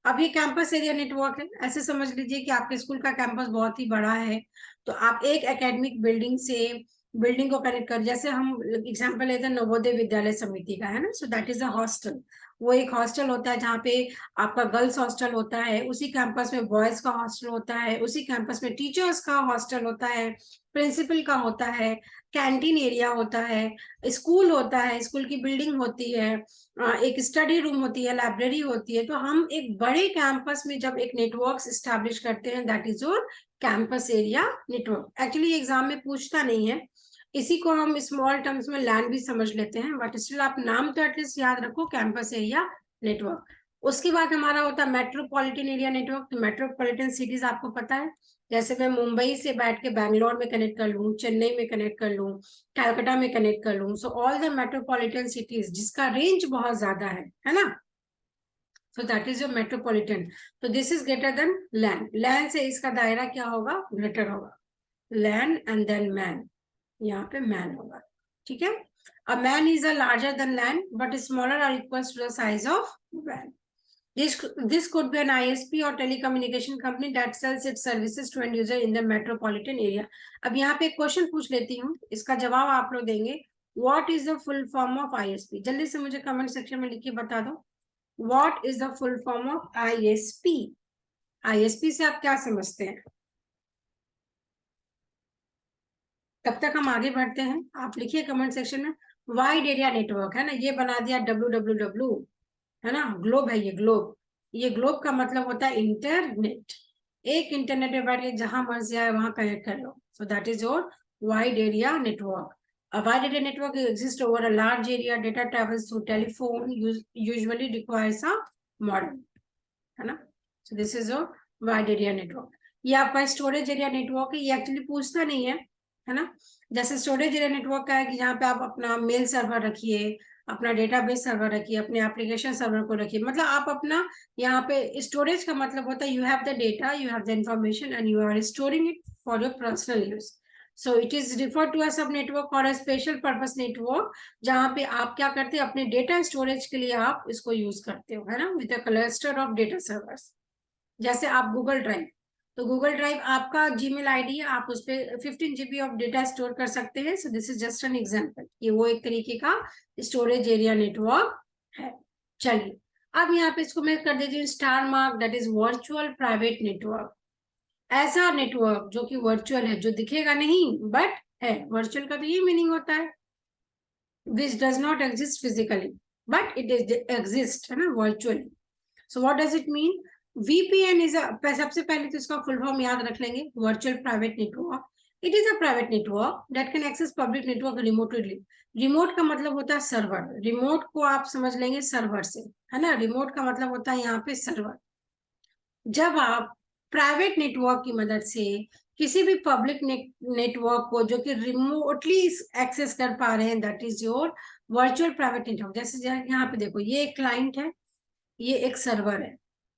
अब ये कैंपस एरिया नेटवर्क है. ऐसे समझ लीजिए कि आपके स्कूल का कैंपस बहुत ही बड़ा है, तो आप एक एकेडमिक बिल्डिंग से बिल्डिंग को कनेक्ट कर, जैसे हम एग्जांपल लेते हैं नवोदय विद्यालय समिति का, है ना. So that is a hostel. वो एक हॉस्टल होता है जहाँ पे आपका गर्ल्स हॉस्टल होता है, उसी कैंपस में बॉयज का हॉस्टल होता है, उसी कैंपस में टीचर्स का हॉस्टल होता है, प्रिंसिपल का होता है, कैंटीन एरिया होता है, स्कूल होता है, स्कूल की बिल्डिंग होती है, एक स्टडी रूम होती है, लाइब्रेरी होती है। तो हम एक बड़े कैंपस में जब एक नेटवर्क स्टैब्लिश करते हैं, that is your campus area network. Actually exam में पूछता नहीं है, इसी को हम स्मॉल टर्म्स में लैंड भी समझ लेते हैं, बट स्टिल आप नाम तो एटलीस्ट याद रखो, कैंपस एरिया नेटवर्क। उसके बाद हमारा होता है मेट्रोपॉलिटन एरिया नेटवर्क। तो मेट्रोपॉलिटन सिटीज आपको पता है, जैसे मैं मुंबई से बैठ के बैंगलोर में कनेक्ट कर लूँ, चेन्नई में कनेक्ट कर लूँ, कैलकाटा में कनेक्ट कर लूँ। So all the metropolitan cities जिसका रेंज बहुत ज्यादा है ना, so that is your metropolitan. तो this is greater than LAN. LAN से इसका दायरा क्या होगा, ग्रेटर होगा। लैंड एंड देन मैन, यहाँ पे मैन होगा, ठीक है। A MAN is a larger than LAN but smaller और equals to the size of MAN. This could be an ISP or telecommunication company that sells its services to end user in the metropolitan area. अब यहाँ पे एक question पूछ लेती हूँ, इसका जवाब आप लोग देंगे। What is the full form of ISP? जल्दी से मुझे कमेंट सेक्शन में लिख के बता दो, What is the full form of ISP? ISP से आप क्या समझते हैं? तब तक हम आगे बढ़ते हैं, आप लिखिए कमेंट सेक्शन में। वाइड एरिया नेटवर्क है ना, ये बना दिया WWW, है ना, ग्लोब है ये ग्लोब। ये ग्लोब का मतलब होता है इंटरनेट। एक इंटरनेट पे बैठ के जहां मर्जी आए वहां कनेक्ट कर लो। So that is your wide area network. A wide area network exists over a large area. Data travels through telephone, usually requires a modem, है ना। So this is a wide area network. ये आपका storage area network है, ये actually पूछता नहीं है ना। जैसे स्टोरेज एरिया नेटवर्क का है कि जहाँ पे आप अपना मेल सर्वर रखिए, अपना डेटाबेस सर्वर रखिए, अपने एप्लीकेशन सर्वर को रखिए, मतलब आप अपना यहाँ पे स्टोरेज का मतलब होता है you have the data, you have the information and you are storing it for your personal use. So it is refer to a sub network और अ स्पेशल पर्पस नेटवर्क, जहाँ पे आप क्या करते हैं, अपने डेटा स्टोरेज के लिए आप इसको यूज करते हो, है ना, with a cluster of data servers. जैसे आप गूगल ड्राइव, तो गूगल ड्राइव आपका जीमेल आईडी है, आप उस पर 15 GB ऑफ डेटा स्टोर कर सकते हैं। So this is just an example, ये वो एक तरीके का स्टोरेज एरिया नेटवर्क है। चलिए अब यहाँ पे इसको मैं कर देती हूँ star mark, that is virtual private network. ऐसा नेटवर्क जो कि वर्चुअल है, जो दिखेगा नहीं बट है। वर्चुअल का तो ये मीनिंग होता है which does not exist physically but it is exist, है ना, virtually. So what does it mean? VPN इज सबसे पहले तो इसका फुल फॉर्म याद रख लेंगे, virtual private network. It is a private network that can access public network remotely. Remote का मतलब होता है सर्वर, रिमोट को आप समझ लेंगे सर्वर से, है ना, रिमोट का मतलब होता है यहाँ पे सर्वर। जब आप प्राइवेट नेटवर्क की मदद से किसी भी पब्लिक नेटवर्क को जो कि रिमोटली एक्सेस कर पा रहे हैं, that is your virtual private network. जैसे यहाँ पे देखो, ये एक क्लाइंट है, ये एक सर्वर है,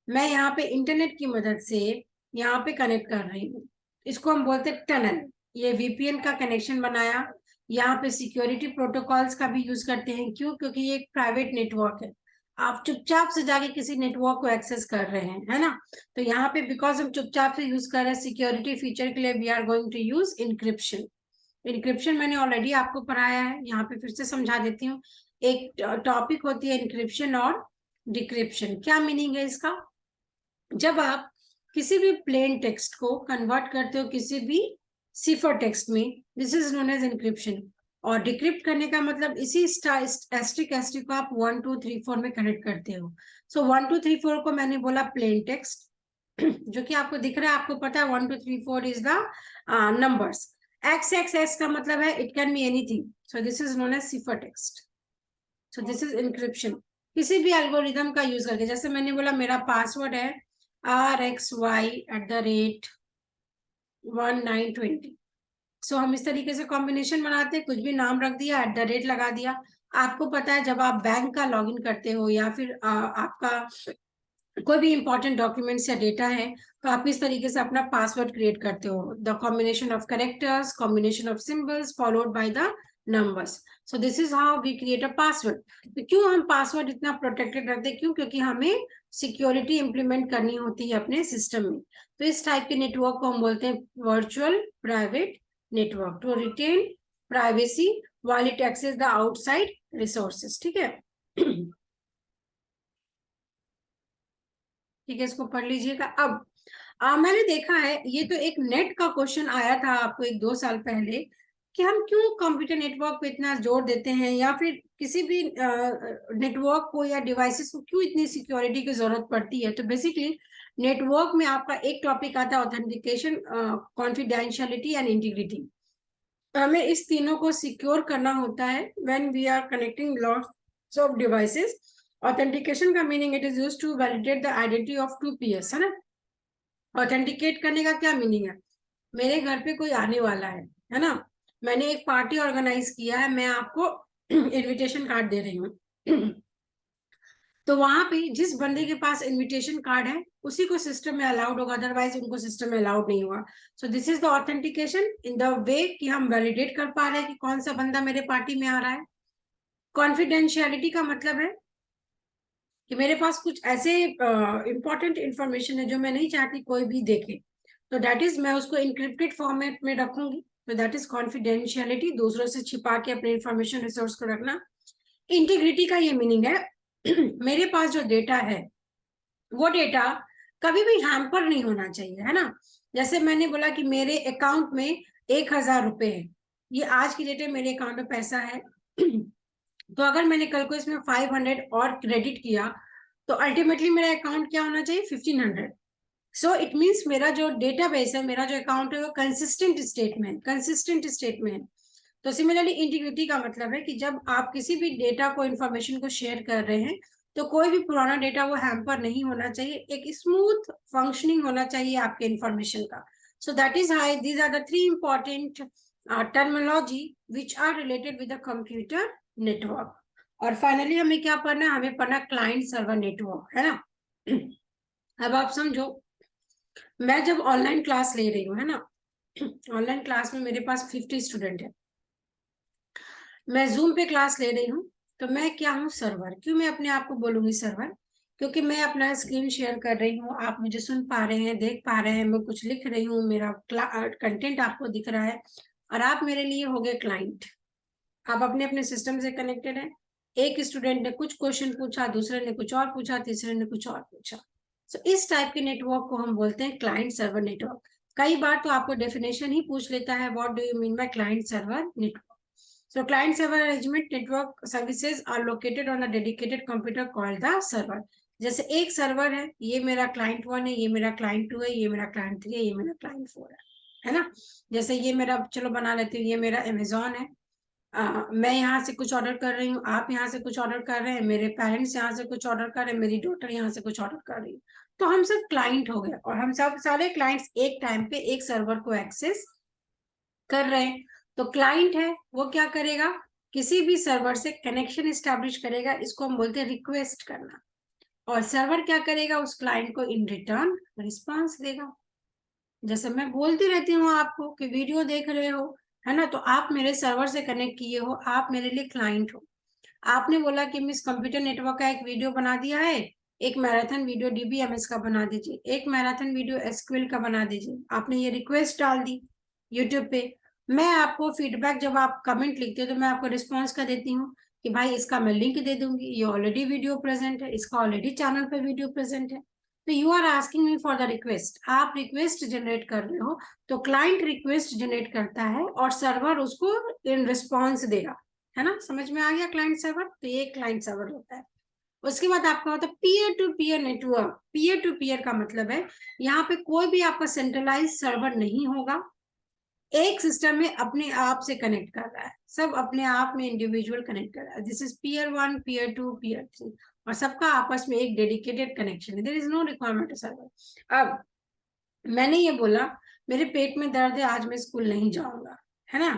मैं यहाँ पे इंटरनेट की मदद से यहाँ पे कनेक्ट कर रही हूँ, इसको हम बोलते हैं टनल। ये VPN का कनेक्शन बनाया, यहाँ पे सिक्योरिटी प्रोटोकॉल्स का भी यूज करते हैं। क्यों? क्योंकि ये एक प्राइवेट नेटवर्क है, आप चुपचाप से जाके किसी नेटवर्क को एक्सेस कर रहे हैं, है ना। तो यहाँ पे बिकॉज हम चुपचाप से यूज कर रहे हैं सिक्योरिटी फीचर के लिए, we are going to use encryption. Encryption मैंने ऑलरेडी आपको पढ़ाया है, यहाँ पे फिर से समझा देती हूँ। एक टॉपिक होती है इंक्रिप्शन और डिक्रिप्शन। क्या मीनिंग है इसका? जब आप किसी भी प्लेन टेक्स्ट को कन्वर्ट करते हो किसी भी सिफर टेक्स्ट में, this is known as encryption. और डिक्रिप्ट करने का मतलब इसी एस्ट्रिक एस्ट्रिक को आप 1 2 3 4 में कनेक्ट करते हो। सो 1 2 3 4 को मैंने बोला प्लेन टेक्स्ट, जो कि आपको दिख रहा है, आपको पता है 1 2 3 4 इज द नंबर्स। XXS का मतलब है it can be anything, so this is known as cipher text. So this is encryption. किसी भी एल्गोरिदम का यूज करके, जैसे मैंने बोला मेरा पासवर्ड है RXY@1920। सो हम इस तरीके से कॉम्बिनेशन बनाते हैं, कुछ भी नाम रख दिया, @ लगा दिया। आपको पता है जब आप बैंक का लॉगिन करते हो या फिर आपका कोई भी इंपॉर्टेंट डॉक्यूमेंट्स या डेटा है, तो आप इस तरीके से अपना पासवर्ड क्रिएट करते हो, the combination of characters, combination of symbols followed by the numbers. So this is how we create a password. तो क्यों हम पासवर्ड इतना प्रोटेक्टेड रखते हैं? क्यों? क्योंकि हमें सिक्योरिटी इंप्लीमेंट करनी होती है अपने सिस्टम में। तो इस टाइप के नेटवर्क को हम बोलते हैं virtual private network, to retain privacy while it access the outside resources, ठीक है। ठीक है, इसको पढ़ लीजिएगा। अब मैंने देखा है, ये तो एक नेट का क्वेश्चन आया था आपको 1-2 साल पहले, कि हम क्यों कंप्यूटर नेटवर्क पे इतना जोर देते हैं, या फिर किसी भी नेटवर्क को या डिवाइसेस को क्यों इतनी सिक्योरिटी की जरूरत पड़ती है। तो बेसिकली नेटवर्क में आपका एक टॉपिक आता है ऑथेंटिकेशन, कॉन्फिडेंशियलिटी एंड इंटीग्रिटी। हमें इस तीनों को सिक्योर करना होता है when we are connecting lots of devices. Authentication का meaning it is used to validate the identity of two peers, है ना। ऑथेंटिकेट करने का क्या मीनिंग है, मेरे घर पे कोई आने वाला है ना, मैंने एक पार्टी ऑर्गेनाइज किया है, मैं आपको इनविटेशन कार्ड दे रही हूँ तो वहां पे जिस बंदे के पास इनविटेशन कार्ड है उसी को सिस्टम में अलाउड होगा, अदरवाइज उनको सिस्टम में अलाउड नहीं होगा। सो this is the authentication in the way कि हम वैलिडेट कर पा रहे हैं कि कौन सा बंदा मेरे पार्टी में आ रहा है। कॉन्फिडेंशियलिटी का मतलब है कि मेरे पास कुछ ऐसे इंपॉर्टेंट इंफॉर्मेशन है जो मैं नहीं चाहती कोई भी देखे, तो दैट इज मैं उसको इंक्रिप्टेड फॉर्मेट में रखूंगी, तो दैट इज कॉन्फिडेंशियलिटी, दूसरों से छिपा के अपने इंफॉर्मेशन रिसोर्स को रखना। इंटीग्रिटी का ये मीनिंग है मेरे पास जो डेटा है वो डेटा कभी भी हैम्पर नहीं होना चाहिए, है ना। जैसे मैंने बोला कि मेरे अकाउंट में 1,000 रुपए है, ये आज की डेट में मेरे अकाउंट में पैसा है तो अगर मैंने कल को इसमें 500 और क्रेडिट किया तो अल्टीमेटली मेरा अकाउंट क्या होना चाहिए, 1,500। सो इट मीन्स मेरा जो डेटाबेस है, मेरा जो अकाउंट है वो कंसिस्टेंट स्टेट में है। तो सिमिलरली इंटीग्रिटी का मतलब है कि जब आप किसी भी डेटा को इंफॉर्मेशन को शेयर कर रहे हैं तो कोई भी पुराना डेटा वो हैम्पर नहीं होना चाहिए, एक स्मूथ फंक्शनिंग होना चाहिए आपके इंफॉर्मेशन का। So that is high these are the 3 important terminology which are related with the computer network. और फाइनली हमें क्या पढ़ना है, हमें पढ़ना क्लाइंट सर्वर नेटवर्क, है ना। अब आप समझो, मैं जब ऑनलाइन क्लास ले रही हूँ, है ना, ऑनलाइन क्लास में मेरे पास 50 स्टूडेंट है, मैं जूम पे क्लास ले रही हूँ, तो मैं क्या हूँ, सर्वर। क्यों मैं अपने आप को बोलूंगी सर्वर, क्योंकि मैं अपना स्क्रीन शेयर कर रही हूँ, आप मुझे सुन पा रहे हैं, देख पा रहे हैं, मैं कुछ लिख रही हूँ, मेरा कंटेंट आपको दिख रहा है, और आप मेरे लिए हो गए क्लाइंट। आप अपने अपने सिस्टम से कनेक्टेड है। एक स्टूडेंट ने कुछ क्वेश्चन पूछा, दूसरे ने कुछ और पूछा, तीसरे ने कुछ और पूछा। सो इस टाइप के नेटवर्क को हम बोलते हैं क्लाइंट सर्वर नेटवर्क। कई बार तो आपको डेफिनेशन ही पूछ लेता है, what do you mean by client server network. So client server arrangement network services are located on a dedicated computer called the server. जैसे एक सर्वर है, ये मेरा क्लाइंट 1 है, ये मेरा क्लाइंट 2 है, ये मेरा क्लाइंट 3 है, ये मेरा क्लाइंट 4 है ना। जैसे ये मेरा, चलो बना लेते हैं, ये मेरा अमेजोन है। मैं यहाँ से कुछ ऑर्डर कर रही हूँ, आप यहाँ से कुछ ऑर्डर कर रहे हैं, मेरे पेरेंट्स यहाँ से कुछ ऑर्डर कर रहे हैं, मेरी डॉटर यहाँ से कुछ ऑर्डर कर रही है, तो हम सब क्लाइंट हो गए, और हम सब सारे क्लाइंट्स एक टाइम पे एक सर्वर को एक्सेस कर रहे हैं। तो क्लाइंट है वो क्या करेगा, किसी भी सर्वर से कनेक्शन स्टैब्लिश करेगा, इसको हम बोलते हैं रिक्वेस्ट करना, और सर्वर क्या करेगा, उस क्लाइंट को इन रिटर्न रिस्पांस देगा। जैसे मैं बोलती रहती हूँ आपको कि वीडियो देख रहे हो, है ना, तो आप मेरे सर्वर से कनेक्ट किए हो, आप मेरे लिए क्लाइंट हो। आपने बोला कि मिस कंप्यूटर नेटवर्क का एक वीडियो बना दिया है, एक मैराथन वीडियो डीबीएमएस का बना दीजिए, एक मैराथन वीडियो एसक्यूएल का बना दीजिए, आपने ये रिक्वेस्ट डाल दी यूट्यूब पे। मैं आपको फीडबैक, जब आप कमेंट लिखते हो तो मैं आपको रिस्पॉन्स कर देती हूँ कि भाई इसका मैं लिंक दे दूंगी, ये ऑलरेडी वीडियो प्रेजेंट है, इसका ऑलरेडी चैनल पे वीडियो प्रेजेंट है। तो you are asking me for the request, आप रिक्वेस्ट जनरेट कर रहे हो, तो क्लाइंट रिक्वेस्ट जनरेट करता है और सर्वर उसको इन रिस्पॉन्स देगा, है ना। समझ में आ गया क्लाइंट सर्वर, तो ये क्लाइंट सर्वर होता है। उसके बाद आपका होता है peer to peer network. Peer to peer का मतलब है यहाँ पे कोई भी आपका सेंट्रलाइज सर्वर नहीं होगा, एक सिस्टम में अपने आप से कनेक्ट कर रहा है, सब अपने आप में इंडिविजुअल कनेक्ट कर रहा है। This is peer 1, peer 2, peer 3, और सबका आपस में एक डेडिकेटेड कनेक्शन है, there is no requirement server. अब मैंने ये बोला मेरे पेट में दर्द है, आज मैं स्कूल नहीं जाऊंगा, है ना,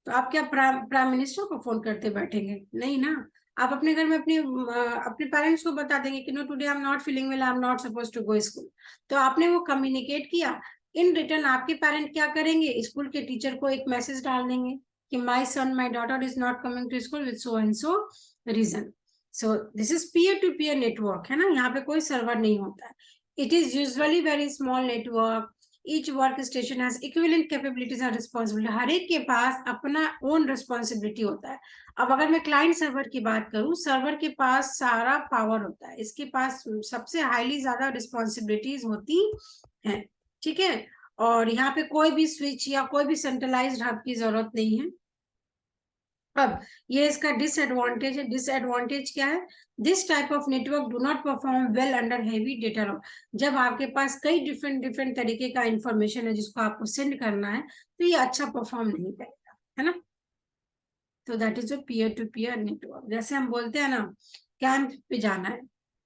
तो आप क्या प्राइम मिनिस्टर को फोन करते बैठेंगे, नहीं ना। आप अपने घर में अपने पेरेंट्स को बता देंगे कि no today I am not feeling well, I am not suppose to go school. तो आपने वो कम्युनिकेट किया, इन रिटर्न आपके पेरेंट क्या करेंगे, स्कूल के टीचर को एक मैसेज डाल देंगे कि my son my daughter is not coming to school with so and so reason. So this is peer to peer network, है ना, यहाँ पे कोई सर्वर नहीं होता है। It is usually very small network, each work station has equivalent capabilities and responsibility. हर एक के पास अपना ओन रिस्पॉन्सिबिलिटी होता है। अब अगर मैं क्लाइंट सर्वर की बात करूं, सर्वर के पास सारा पावर होता है, इसके पास सबसे हाईली ज्यादा रिस्पॉन्सिबिलिटीज होती हैं, ठीक है। और यहाँ पे कोई भी स्विच या कोई भी सेंट्रलाइज्ड हब की जरूरत नहीं है। अब ये इसका डिसएडवांटेज है। डिसएडवांटेज क्या है? This type of network do not perform well under heavy data load. जब आपके पास कई डिफरेंट डिफरेंट तरीके का इंफॉर्मेशन है जिसको आपको सेंड करना है, तो ये अच्छा परफॉर्म नहीं करेगा, है ना। तो that is a peer to peer network. जैसे हम बोलते हैं ना, कैंप पे जाना है,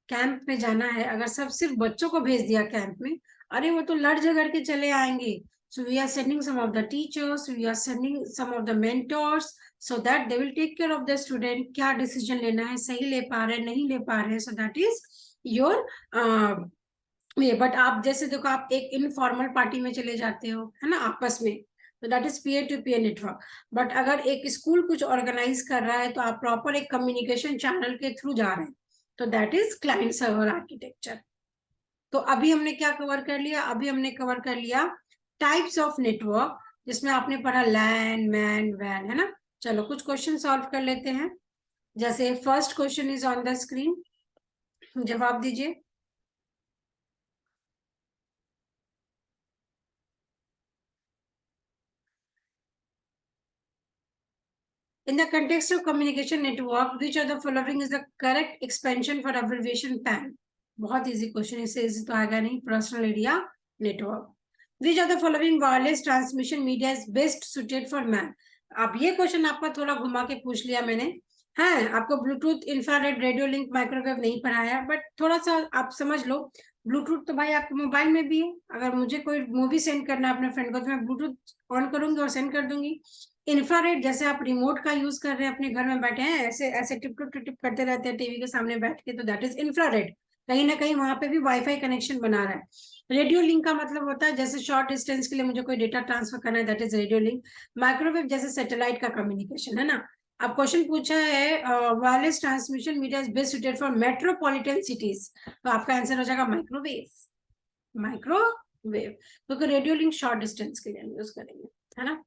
कैंप पे जाना है, अगर सब सिर्फ बच्चों को भेज दिया कैंप में, अरे वो तो लड़ झगड़ के चले आएंगे। So we are sending some of the teachers, we are sending some of the mentors, so that they will take care of the student, क्या डिसीजन लेना है, सही ले पा रहे नहीं ले पा रहे। सो दैट इज योर ये। बट आप जैसे देखो, आप एक इनफॉर्मल पार्टी में चले जाते हो, है ना, आपस में, तो that is peer to peer network. But अगर एक स्कूल कुछ ऑर्गेनाइज कर रहा है, तो आप प्रॉपर एक कम्युनिकेशन चैनल के थ्रू जा रहे हैं, तो that is client server architecture. तो अभी हमने क्या कवर कर लिया? अभी हमने कवर कर लिया टाइप्स ऑफ नेटवर्क, जिसमें आपने पढ़ा लैन, मैन, वैन, है ना। चलो कुछ क्वेश्चन सॉल्व कर लेते हैं। जैसे first question is on the screen, जवाब दीजिए। In the context of communication network, which of the following is the correct expansion for abbreviation PAN? बहुत इजी क्वेश्चन, इससे इजी तो आएगा नहीं। Personal area network. Which of the following wireless transmission media is best suited for man? अब ये question आपका थोड़ा घुमा के पूछ लिया मैंने। है, आपको Bluetooth, infrared, radio link, microwave नहीं पढ़ाया, बट थोड़ा सा आप समझ लो। ब्लूटूथ तो भाई आपके मोबाइल में भी है। अगर मुझे कोई मूवी सेंड करना है अपने फ्रेंड को, तो मैं ब्लूटूथ ऑन करूंगी और सेंड कर दूंगी। इंफ्रारेड, जैसे आप रिमोट का यूज कर रहे हैं, अपने घर में बैठे हैं, ऐसे ऐसे टिप टिप टिप करते रहते हैं टीवी के सामने बैठ के, तो दैट इज इंफ्रारेड। कहीं ना कहीं वहां पे भी वाईफाई कनेक्शन बना रहा है। रेडियो लिंक का मतलब होता है जैसे शॉर्ट डिस्टेंस के लिए मुझे कोई डेटा ट्रांसफर करना है, that is radio link. Microwave जैसे सैटेलाइट का कम्युनिकेशन, है ना। अब क्वेश्चन पूछा है wireless transmission media is best suited for metropolitan cities, तो आपका आंसर हो जाएगा माइक्रोवेव। माइक्रोवेव, क्योंकि रेडियो लिंक शॉर्ट डिस्टेंस के लिए यूज करेंगे, है ना।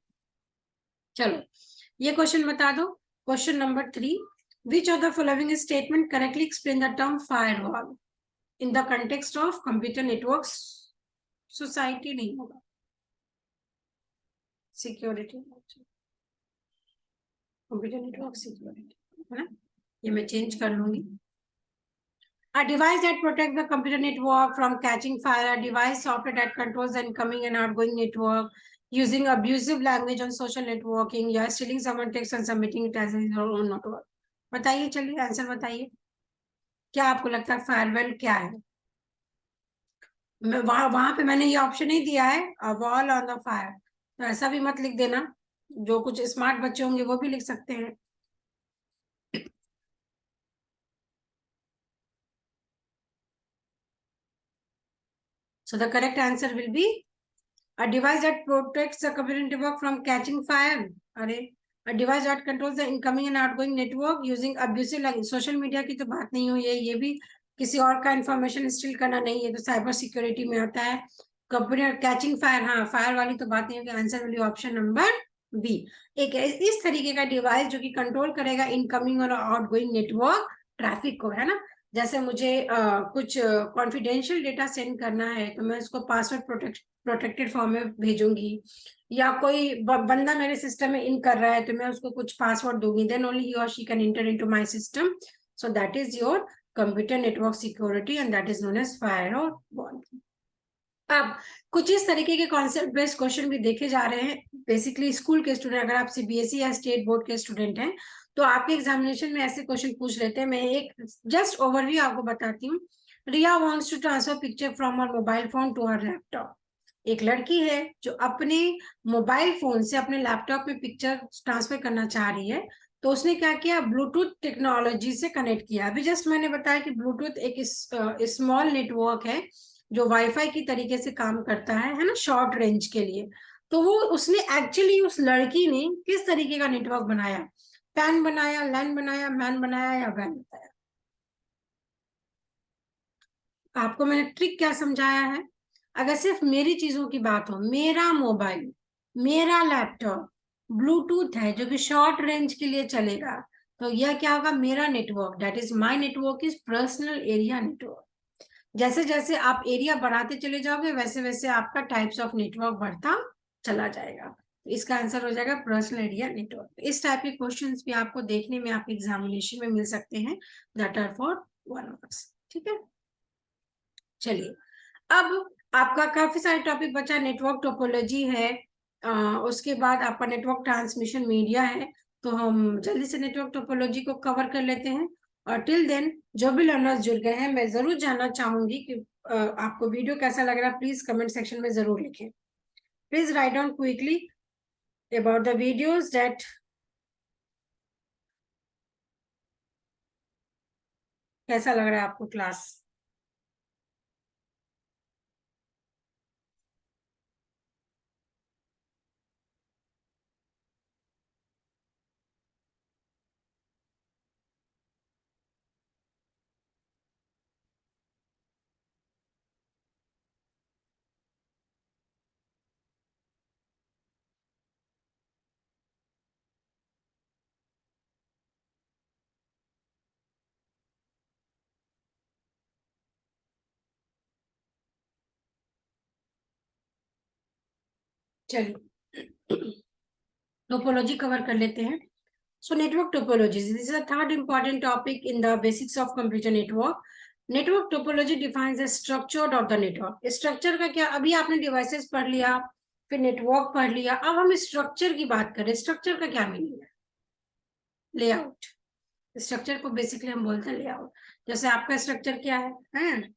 चलो ये क्वेश्चन बता दो। Question number 3, which of the following statement correctly explain the term firewall in the context of computer network society? नहीं होगा, सिक्योरिटी, कंप्यूटर नेटवर्क सिक्योरिटी, है ना। ये मैं चेंज कर लूंगी। A device that protects the computer network from catching fire, a device software that controls the incoming and outgoing network, using abusive language on social networking, या stealing someone text and submitting it as his own network। बताइए, चलिए answer बताइए, क्या आपको लगता है firewall क्या है? वहां वहां पे मैंने ये ऑप्शन नहीं दिया है, वॉल ऑन द फायर, तो ऐसा भी मत लिख देना। जो कुछ स्मार्ट बच्चे होंगे वो भी लिख सकते हैं। So the correct answer will be a device that protects the computer network from catching fire. अरे, a device that controls the incoming and outgoing network using abusive language। Social media की तो बात नहीं हुई है, ये भी किसी और का इंफॉर्मेशन स्टील करना नहीं है, तो साइबर सिक्योरिटी में आता है। कंप्यूटर कैचिंग फायर, हाँ फायर वाली तो बात नहीं होगी। आंसर मिली ऑप्शन नंबर बी। एक इस तरीके का डिवाइस जो कि कंट्रोल करेगा इनकमिंग और आउटगोइंग नेटवर्क ट्रैफिक को, है ना। जैसे मुझे कुछ कॉन्फिडेंशियल डेटा सेंड करना है, तो मैं उसको पासवर्ड प्रोटेक्टेड फॉर्म में भेजूंगी, या कोई बंदा मेरे सिस्टम में इन कर रहा है, तो मैं उसको कुछ पासवर्ड दूंगी, देन ओनली ही और she can enter into my system. So that is your computer network security and that is known as firewall. अब कुछ इस तरीके के कॉन्सेप्ट बेस्ड क्वेश्चन भी देखे जा रहे हैं। बेसिकली स्कूल के स्टूडेंट, अगर आप सीबीएसई या स्टेट बोर्ड के स्टूडेंट हैं, तो आपके एग्जामिनेशन में ऐसे क्वेश्चन पूछ लेते हैं। मैं एक जस्ट ओवरव्यू आपको बताती हूँ। Riya wants to transfer picture from her mobile phone to her laptop. एक लड़की है जो अपने मोबाइल फोन से अपने लैपटॉप में पिक्चर ट्रांसफर करना चाह रही है, तो उसने क्या किया, ब्लूटूथ टेक्नोलॉजी से कनेक्ट किया। अभी जस्ट मैंने बताया कि ब्लूटूथ एक स्मॉल नेटवर्क है जो वाईफाई की तरीके से काम करता है ना, शॉर्ट रेंज के लिए। तो वो उसने एक्चुअली, उस लड़की ने किस तरीके का नेटवर्क बनाया? पैन बनाया, लैन बनाया, मैन बनाया, या वैन बनाया? आपको मैंने ट्रिक क्या समझाया है? अगर सिर्फ मेरी चीजों की बात हो, मेरा मोबाइल, मेरा लैपटॉप ब्लूटूथ है जो कि शॉर्ट रेंज के लिए चलेगा, तो यह क्या होगा, मेरा network, that is my network is personal area network. जैसे जैसे आप एरिया बढ़ाते चले जाओगे वैसे वैसे आपका टाइप्स ऑफ नेटवर्क बढ़ता चला जाएगा। तो इसका आंसर हो जाएगा पर्सनल एरिया नेटवर्क। इस टाइप के क्वेश्चंस भी आपको देखने में आपके एग्जामिनेशन में मिल सकते हैं, दैट आर फॉर 1 मार्क्स। ठीक है, चलिए अब आपका काफी सारे टॉपिक बचा। नेटवर्क टोपोलॉजी है, उसके बाद आपका नेटवर्क ट्रांसमिशन मीडिया है। तो हम जल्दी से नेटवर्क टोपोलॉजी को कवर कर लेते हैं। और टिल देन जो भी लर्नर्स जुड़ गए हैं, मैं जरूर जानना चाहूंगी कि आपको वीडियो कैसा लग रहा है। प्लीज कमेंट सेक्शन में जरूर लिखें। Please write down quickly about the videos that कैसा लग रहा है आपको क्लास। चलिए टोपोलॉजी कवर कर लेते हैं। So network topologies. This is a third important topic in the basics of computer network. Network topology defines the structure of the network. Structure का क्या, अभी आपने devices पढ़ लिया, फिर network पढ़ लिया, अब हम structure की बात करें। Structure का क्या मीनिंग है? लेआउट। स्ट्रक्चर को बेसिकली हम बोलते हैं लेआउट। जैसे आपका स्ट्रक्चर क्या है?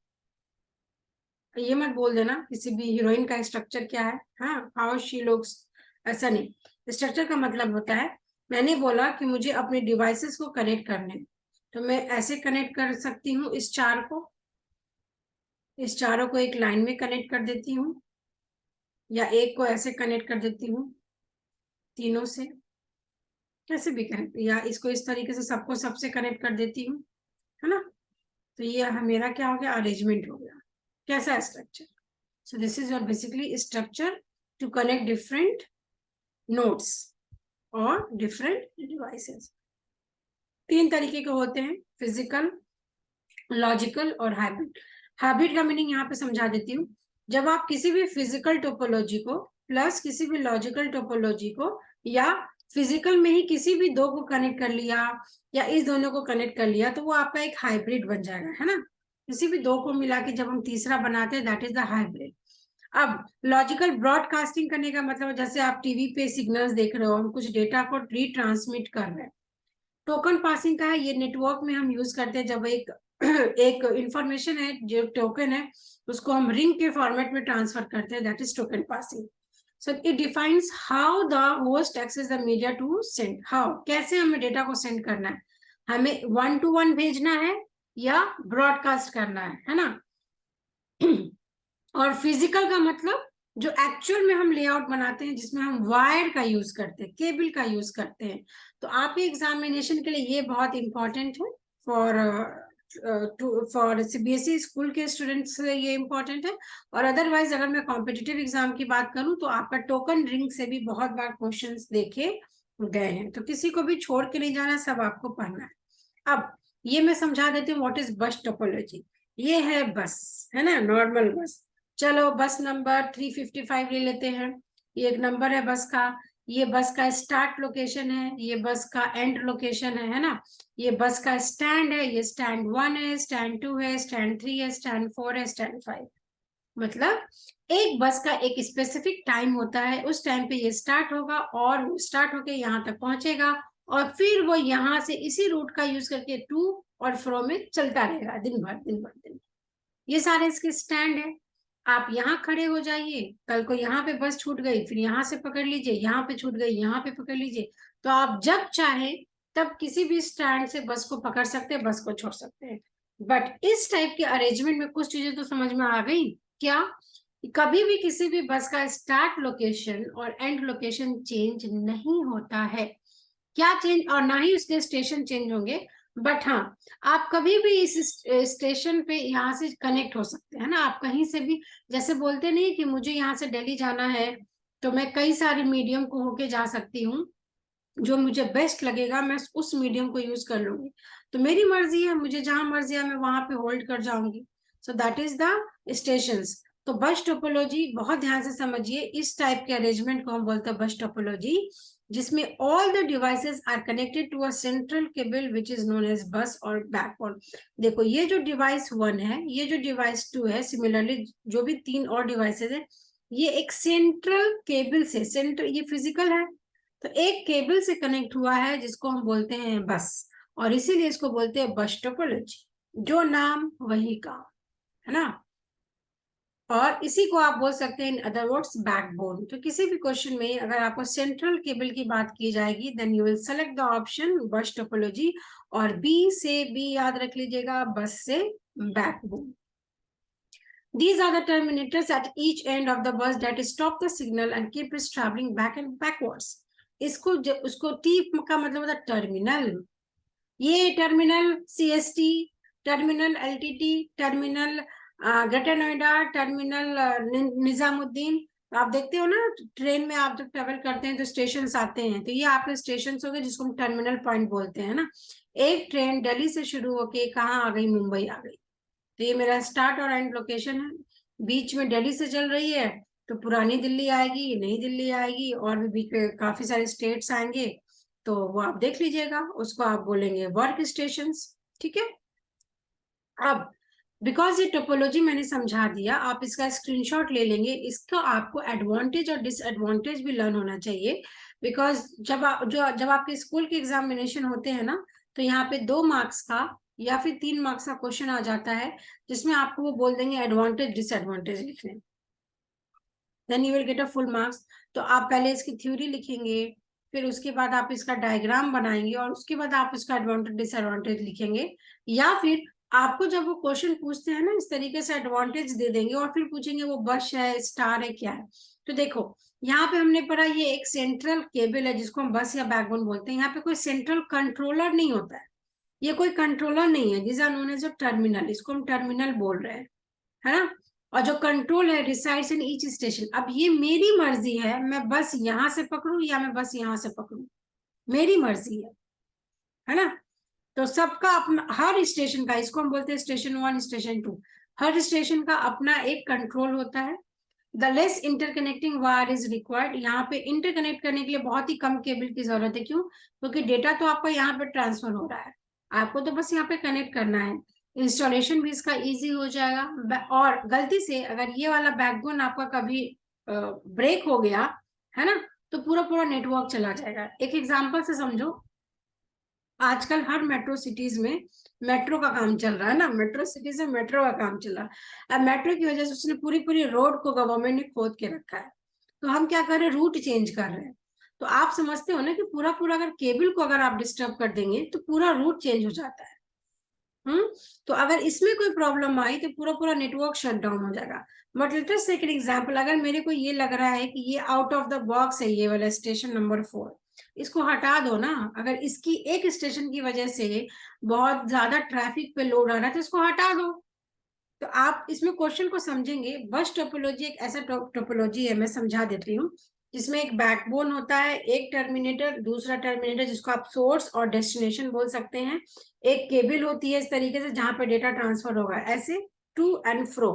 ये मत बोल देना किसी भी हीरोइन का स्ट्रक्चर क्या है, हाँ, हाउ शी लुक्स, ऐसा नहीं। स्ट्रक्चर का मतलब होता है, मैंने बोला कि मुझे अपने डिवाइसेस को कनेक्ट करने, तो मैं ऐसे कनेक्ट कर सकती हूँ इस चारों को एक लाइन में कनेक्ट कर देती हूँ, या एक को ऐसे कनेक्ट कर देती हूँ तीनों से, कैसे भी कनेक्ट, या इसको इस तरीके से सबको सबसे कनेक्ट कर देती हूँ, है ना। तो ये मेरा क्या हो गया, अरेंजमेंट हो गया। कैसा है structure? So this is your basically structure to connect different nodes और डिफरेंट डिवाइसेस। 3 तरीके के होते हैं, फिजिकल, लॉजिकल और हाइब्रिड। हाइब्रिड का मीनिंग यहाँ पे समझा देती हूँ। जब आप किसी भी फिजिकल टोपोलॉजी को प्लस किसी भी लॉजिकल टोपोलॉजी को, या फिजिकल में ही किसी भी दो को कनेक्ट कर लिया, या इस दोनों को कनेक्ट कर लिया, तो वो आपका एक हाइब्रिड बन जाएगा, है ना। किसी भी दो को मिला के जब हम तीसरा बनाते हैं, दैट इज द हाइब्रिड। अब लॉजिकल ब्रॉडकास्टिंग करने का मतलब, जैसे आप टीवी पे सिग्नल्स देख रहे हो, हम कुछ डेटा को रीट्रांसमिट कर रहे हैं। टोकन पासिंग का है, ये नेटवर्क में हम यूज करते हैं जब एक एक इंफॉर्मेशन है, जो टोकन है, उसको हम रिंग के फॉर्मेट में ट्रांसफर करते हैं, that is token passing. So it defines how the host access the media to send, how, कैसे हमें डेटा को सेंड करना है, हमें 1 to 1 भेजना है या ब्रॉडकास्ट करना है ना। और फिजिकल का मतलब जो एक्चुअल में हम लेआउट बनाते हैं, जिसमें हम वायर का यूज करते हैं, केबल का यूज करते हैं। तो आपके एग्जामिनेशन के लिए ये बहुत इंपॉर्टेंट है, फॉर सीबीएसई स्कूल के स्टूडेंट्स ये इंपॉर्टेंट है। और अदरवाइज अगर मैं कॉम्पिटिटिव एग्जाम की बात करूं, तो आपका टोकन रिंग से भी बहुत बार क्वेश्चंस देखे गए हैं, तो किसी को भी छोड़ के नहीं जाना, सब आपको पढ़ना है। अब ये मैं समझा देती हूँ व्हाट इज बस टोपोलॉजी। ये है बस, है ना, नॉर्मल बस। चलो बस नंबर 355 ले लेते हैं। ये एक नंबर है बस का, ये बस का स्टार्ट लोकेशन है, ये बस का एंड लोकेशन है ना। ये बस का स्टैंड है, ये स्टैंड 1 है, स्टैंड 2 है, स्टैंड 3 है, स्टैंड 4 है, स्टैंड 5। मतलब एक बस का एक स्पेसिफिक टाइम होता है, उस टाइम पे ये स्टार्ट होगा और स्टार्ट होके यहाँ तक पहुंचेगा, और फिर वो यहाँ से इसी रूट का यूज करके टू और फ्रो में चलता रहेगा दिन भर दिन भर दिन भर। ये सारे इसके स्टैंड है। आप यहाँ खड़े हो जाइए, कल को यहाँ पे बस छूट गई, फिर यहाँ से पकड़ लीजिए, यहाँ पे छूट गई, यहाँ पे पकड़ लीजिए। तो आप जब चाहे तब किसी भी स्टैंड से बस को पकड़ सकते हैं, बस को छोड़ सकते हैं। बट इस टाइप के अरेंजमेंट में कुछ चीजें तो समझ में आ गई क्या? कभी भी किसी भी बस का स्टार्ट लोकेशन और एंड लोकेशन चेंज नहीं होता है। क्या चेंज, और ना ही उसके स्टेशन चेंज होंगे, बट हाँ, आप कभी भी इस स्टेशन पे यहाँ से कनेक्ट हो सकते हैं ना, आप कहीं से भी, जैसे बोलते नहीं कि मुझे यहाँ से दिल्ली जाना है तो मैं कई सारे मीडियम को होके जा सकती हूँ, जो मुझे बेस्ट लगेगा मैं उस मीडियम को यूज कर लूंगी। तो मेरी मर्जी है, मुझे जहां मर्जी है मैं वहां पे होल्ड कर जाऊंगी। सो दैट इज द स्टेशंस। तो बस टोपोलॉजी बहुत ध्यान से समझिए, इस टाइप के अरेंजमेंट को हम बोलते हैं बस टोपोलॉजी, जिसमें all the devices are connected to a central cable which is known as bus और बैकबोन। देखो ये जो डिवाइस 1 है, ये जो डिवाइस 2 है, सिमिलरली जो भी 3 और डिवाइसेस है, ये एक सेंट्रल केबल से, सेंट्रल ये फिजिकल है, तो एक केबल से कनेक्ट हुआ है जिसको हम बोलते हैं बस, और इसीलिए इसको बोलते हैं बस टोपोलॉजी। जो नाम वही काम, है ना। और इसी को आप बोल सकते हैं इन अदर वर्ड्स बैकबोन। तो किसी भी क्वेश्चन में अगर आपको सेंट्रल केबल की बात की जाएगी, then you will select the option bus topology, और बी से बी याद रख लीजिएगा, बस से backbone. These are the terminators at each end of the bus that stop the signal and keep it traveling back and backwards. उसको T का मतलब होता है टर्मिनल। ये terminal CST, terminal LTT, terminal greater Noida, terminal Nizamuddin. आप देखते हो ना ट्रेन में, आप जब ट्रेवल करते हैं तो स्टेशन आते हैं, तो ये आपके स्टेशन हो गए जिसको हम टर्मिनल पॉइंट बोलते हैं ना। एक ट्रेन दिल्ली से शुरू होके कहाँ आ गई, मुंबई आ गई, तो ये मेरा स्टार्ट और एंड लोकेशन है। बीच में दिल्ली से चल रही है तो पुरानी दिल्ली आएगी, नई दिल्ली आएगी, और भी बीच में काफी सारे स्टेट्स आएंगे, तो वो आप देख लीजिएगा, उसको आप बोलेंगे वर्क स्टेशन। ठीक है। अब बिकॉज ये टोपोलॉजी मैंने समझा दिया, आप इसका स्क्रीनशॉट ले लेंगे, इसका आपको एडवांटेज और डिसएडवांटेज भी लर्न होना चाहिए। बिकॉज जब आपके स्कूल के एग्जामिनेशन होते हैं ना, तो यहाँ पे 2 मार्क्स का या फिर 3 मार्क्स का क्वेश्चन आ जाता है, जिसमें आपको वो बोल देंगे एडवांटेज डिसएडवांटेज लिखने, then you will get a full marks. तो आप पहले इसकी थ्योरी लिखेंगे, फिर उसके बाद आप इसका डायग्राम बनाएंगे, और उसके बाद आप उसका एडवांटेज डिसएडवांटेज लिखेंगे। या फिर आपको जब वो क्वेश्चन पूछते हैं ना, इस तरीके से एडवांटेज दे देंगे और फिर पूछेंगे वो बस है, स्टार है, क्या है। तो देखो यहाँ पे हमने पढ़ा, ये एक सेंट्रल केबल है जिसको हम बस या बैकबोन बोलते हैं। यहाँ पे कोई सेंट्रल कंट्रोलर नहीं होता है, ये कोई कंट्रोलर नहीं है, this are known as a terminal, इसको हम टर्मिनल बोल रहे हैं, है ना। और जो कंट्रोल है रिसाइड्स इन ईच स्टेशन। अब ये मेरी मर्जी है, मैं बस यहां से पकड़ू या मैं बस यहां से पकड़ू, मेरी मर्जी है ना। तो सबका अपना, हर स्टेशन का, इसको हम बोलते हैं स्टेशन 1 स्टेशन 2, हर स्टेशन का अपना एक कंट्रोल होता है। The less interconnecting wire is required. यहाँ पे इंटरकनेक्ट करने के लिए बहुत ही कम केबल की जरूरत है। क्यों? क्योंकि डेटा तो आपका यहाँ पे ट्रांसफर हो रहा है, आपको तो बस यहाँ पे कनेक्ट करना है, इंस्टॉलेशन भी इसका इजी हो जाएगा। और गलती से अगर ये वाला बैकबोन आपका कभी ब्रेक हो गया, है ना, तो पूरा पूरा नेटवर्क चला जाएगा। एक एग्जांपल से समझो, आजकल हर मेट्रो सिटीज में मेट्रो का काम चल रहा है ना, मेट्रो सिटीज में मेट्रो का काम चल रहा है। अब मेट्रो की वजह से उसने पूरी पूरी रोड को गवर्नमेंट ने खोद के रखा है, तो हम क्या कर रहे हैं, रूट चेंज कर रहे हैं। तो आप समझते हो ना कि पूरा पूरा अगर केबल को अगर आप डिस्टर्ब कर देंगे तो पूरा रूट चेंज हो जाता है। हम्म। तो अगर इसमें कोई प्रॉब्लम आई तो पूरा पूरा नेटवर्क शट डाउन हो जाएगा। But let us take an example, अगर मेरे को ये लग रहा है कि ये आउट ऑफ द बॉक्स है, ये वाला स्टेशन नंबर 4, इसको हटा दो ना। अगर इसकी एक स्टेशन की वजह से बहुत ज्यादा ट्रैफिक पे लोड आ रहा है तो इसको हटा दो। तो आप इसमें क्वेश्चन को समझेंगे, बस टोपोलॉजी एक ऐसा टोपोलॉजी है, मैं समझा देती हूँ, जिसमें एक बैकबोन होता है, एक टर्मिनेटर, दूसरा टर्मिनेटर जिसको आप सोर्स और डेस्टिनेशन बोल सकते हैं, एक केबल होती है इस तरीके से जहां पे डेटा ट्रांसफर होगा, ऐसे टू एंड फ्रो।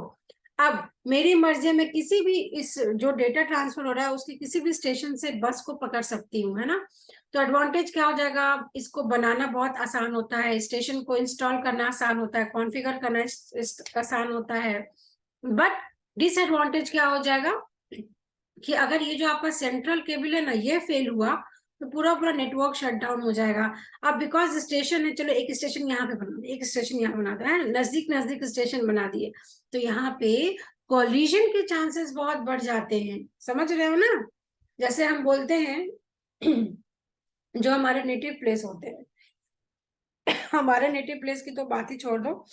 अब मेरी मर्जी में किसी भी इस जो डेटा ट्रांसफर हो रहा है उसके किसी भी स्टेशन से बस को पकड़ सकती हूँ, है ना। तो एडवांटेज क्या हो जाएगा, इसको बनाना बहुत आसान होता है, स्टेशन को इंस्टॉल करना आसान होता है, कॉन्फ़िगर करना आसान होता है। बट डिसएडवांटेज क्या हो जाएगा कि अगर ये जो आपका सेंट्रल केबल है ना, ये फेल हुआ तो पूरा पूरा नेटवर्क शट डाउन हो जाएगा। अब बिकॉज स्टेशन है, चलो एक स्टेशन यहाँ पे बना दिया, एक स्टेशन यहाँ बना दिया है, नजदीक नजदीक स्टेशन बना दिए, तो यहाँ पे कोलिजन के चांसेस बहुत बढ़ जाते हैं, समझ रहे हो ना। जैसे हम बोलते हैं जो हमारे नेटिव प्लेस होते हैं, हमारे नेटिव प्लेस की तो बात ही छोड़ दो,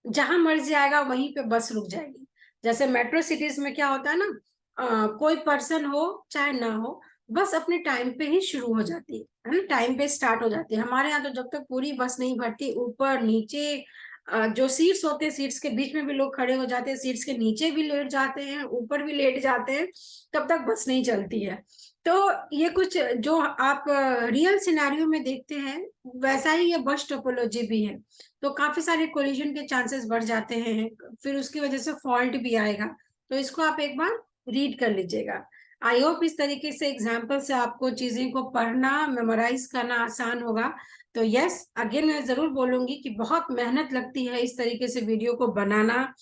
जहां मर्जी आएगा वहीं पे बस रुक जाएगी। जैसे मेट्रो सिटीज में क्या होता है ना, कोई पर्सन हो चाहे ना हो, बस अपने टाइम पे ही शुरू हो जाती है ना, टाइम पे स्टार्ट हो जाती है। हमारे यहाँ तो जब तक पूरी बस नहीं भरती, ऊपर नीचे जो सीट्स होते हैं, सीट्स के बीच में भी लोग खड़े हो जाते हैं, सीट्स के नीचे भी लेट जाते हैं, ऊपर भी लेट जाते हैं, तब तक बस नहीं चलती है। तो ये कुछ जो आप रियल सिनेरियो में देखते हैं, वैसा ही ये बस टोपोलॉजी भी है। तो काफी सारे कोलिजन के चांसेस बढ़ जाते हैं, फिर उसकी वजह से फॉल्ट भी आएगा। तो इसको आप एक बार रीड कर लीजिएगा। आई होप इस तरीके से एग्जाम्पल से आपको चीजें को पढ़ना, मेमोराइज करना आसान होगा। तो यस, अगेन मैं जरूर बोलूंगी कि बहुत मेहनत लगती है इस तरीके से वीडियो को बनाना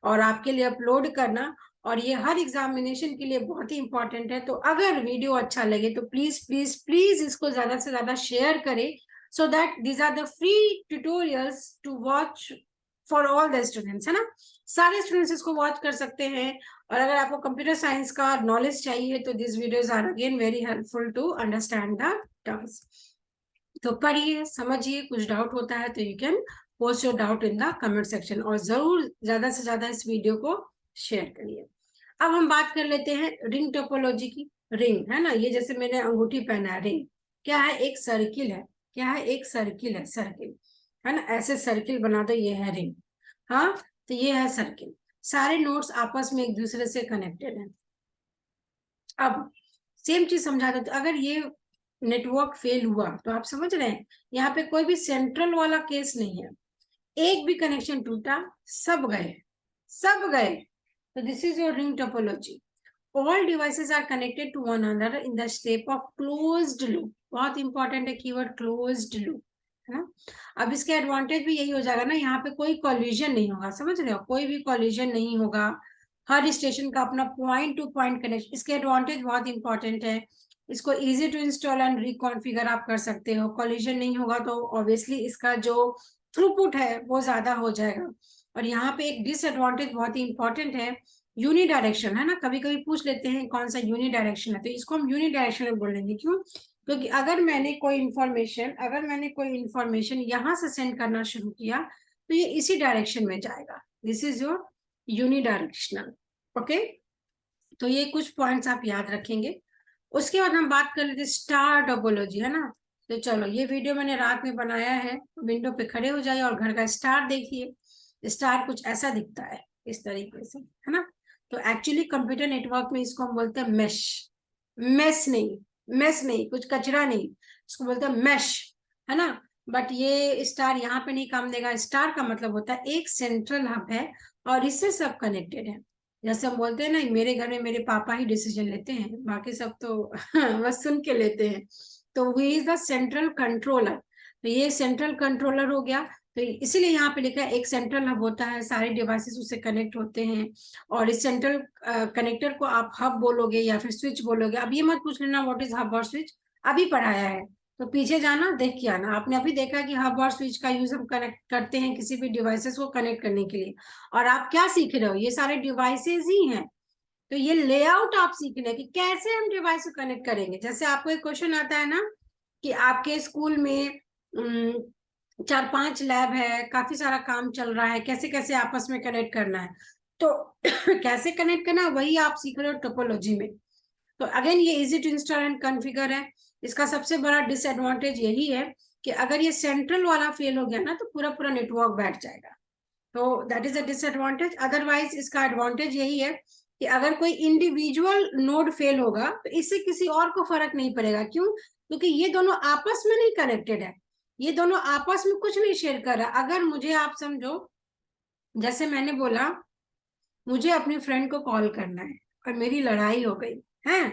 और आपके लिए अपलोड करना, और ये हर एग्जामिनेशन के लिए बहुत ही इंपॉर्टेंट है। तो अगर वीडियो अच्छा लगे तो प्लीज प्लीज प्लीज इसको ज्यादा से ज्यादा शेयर करें, so that these are the free tutorials to watch for all the students, है ना। सारे स्टूडेंट्स इसको वॉच कर सकते हैं। और अगर आपको कंप्यूटर साइंस का नॉलेज चाहिए तो this videos are again very helpful to understand the terms. तो पढ़िए, समझिए, कुछ डाउट होता है तो you can post your doubt in the comment section, और जरूर ज्यादा से ज्यादा इस वीडियो को शेयर करिए। अब हम बात कर लेते हैं रिंग टोपोलॉजी की। रिंग है ना, ये जैसे मैंने अंगूठी पहना है, रिंग क्या है? एक सर्किल है। क्या है? एक सर्किल है, सर्किल है ना, ऐसे सर्किल बना दो, ये है रिंग। हाँ, तो ये है सर्किल। सारे नोड्स आपस में एक दूसरे से कनेक्टेड है। अब सेम चीज समझा दो, तो अगर ये नेटवर्क फेल हुआ तो आप समझ रहे हैं, यहाँ पे कोई भी सेंट्रल वाला केस नहीं है, एक भी कनेक्शन टूटा, सब गए, सब गए। तो this is your ring topology. All devices are connected to one another in the shape of closed loop. बहुत इंपॉर्टेंट है कीवर्ड क्लोज्ड लूप, है ना। अब इसके एडवांटेज भी यही हो जाएगा ना, यहाँ पे कोई कॉलिजन नहीं होगा, समझ रहे हो, कोई भी कॉलिजन नहीं होगा। हर स्टेशन का अपना पॉइंट टू पॉइंट कनेक्शन, इसके एडवांटेज बहुत इंपॉर्टेंट है। इसको easy to install and reconfigure आप कर सकते हो। कॉलिजन नहीं होगा तो ऑब्वियसली इसका जो थ्रूपुट है वो ज्यादा हो जाएगा। और यहाँ पे एक डिसएडवांटेज बहुत ही इंपॉर्टेंट है, यूनि डायरेक्शन, है ना। कभी कभी पूछ लेते हैं कौन सा यूनि डायरेक्शन है, तो इसको हम यूनि डायरेक्शन में बोलेंगे। क्यों? क्योंकि अगर मैंने कोई इंफॉर्मेशन यहाँ से सेंड करना शुरू किया तो ये इसी डायरेक्शन में जाएगा। This is your unidirectional. Okay, तो ये कुछ पॉइंट्स आप याद रखेंगे। उसके बाद हम बात कर लेते स्टार टोपोलॉजी, है ना। तो चलो, ये वीडियो मैंने रात में बनाया है, विंडो पे खड़े हो जाइए और घर का स्टार देखिए। स्टार कुछ ऐसा दिखता है, इस तरीके से, है ना। तो एक्चुअली कंप्यूटर नेटवर्क में इसको हम बोलते हैं मेश। मेस नहीं, मेस नहीं, कुछ कचरा नहीं, इसको बोलते हैं मेश, है ना। बट ये स्टार यहाँ पे नहीं काम देगा। स्टार का मतलब होता है एक सेंट्रल हब है और इससे सब कनेक्टेड है। जैसे हम बोलते हैं ना, मेरे घर में मेरे पापा ही डिसीजन लेते हैं, बाकी सब तो बस सुन के लेते हैं। तो we is the central controller. तो ये सेंट्रल कंट्रोलर हो गया। तो इसीलिए यहाँ पे लिखा है एक सेंट्रल हब होता है, सारे डिवाइसेस उससे कनेक्ट होते हैं। और इस सेंट्रल कनेक्टर को आप हब बोलोगे या फिर स्विच बोलोगे। अब ये मत पूछ लेना व्हाट इज हब और स्विच, अभी पढ़ाया है, तो पीछे जाना देख के आना। आपने अभी देखा कि हब और स्विच का यूज हम कनेक्ट करते हैं किसी भी डिवाइसेस को कनेक्ट करने के लिए। और आप क्या सीख रहे हो? ये सारे डिवाइसेस ही हैं। तो ये लेआउट आप सीख रहे हैं कि कैसे हम डिवाइस को कनेक्ट करेंगे। जैसे आपको एक क्वेश्चन आता है ना कि आपके स्कूल में 4-5 लैब है, काफी सारा काम चल रहा है, कैसे कैसे आपस में कनेक्ट करना है। तो कैसे कनेक्ट करना है वही आप सीख रहे हो टोपोलॉजी में। तो अगेन ये easy to install and configure है। इसका सबसे बड़ा डिसएडवांटेज यही है कि अगर ये सेंट्रल वाला फेल हो गया ना तो पूरा पूरा नेटवर्क बैठ जाएगा। तो that is a disadvantage. Otherwise इसका एडवांटेज यही है कि अगर कोई इंडिविजुअल नोड फेल होगा तो इससे किसी और को फर्क नहीं पड़ेगा। क्यों? क्योंकि ये दोनों आपस में नहीं कनेक्टेड है, ये दोनों आपस में कुछ नहीं शेयर कर रहा। अगर मुझे, आप समझो, जैसे मैंने बोला मुझे अपनी फ्रेंड को कॉल करना है और मेरी लड़ाई हो गई है,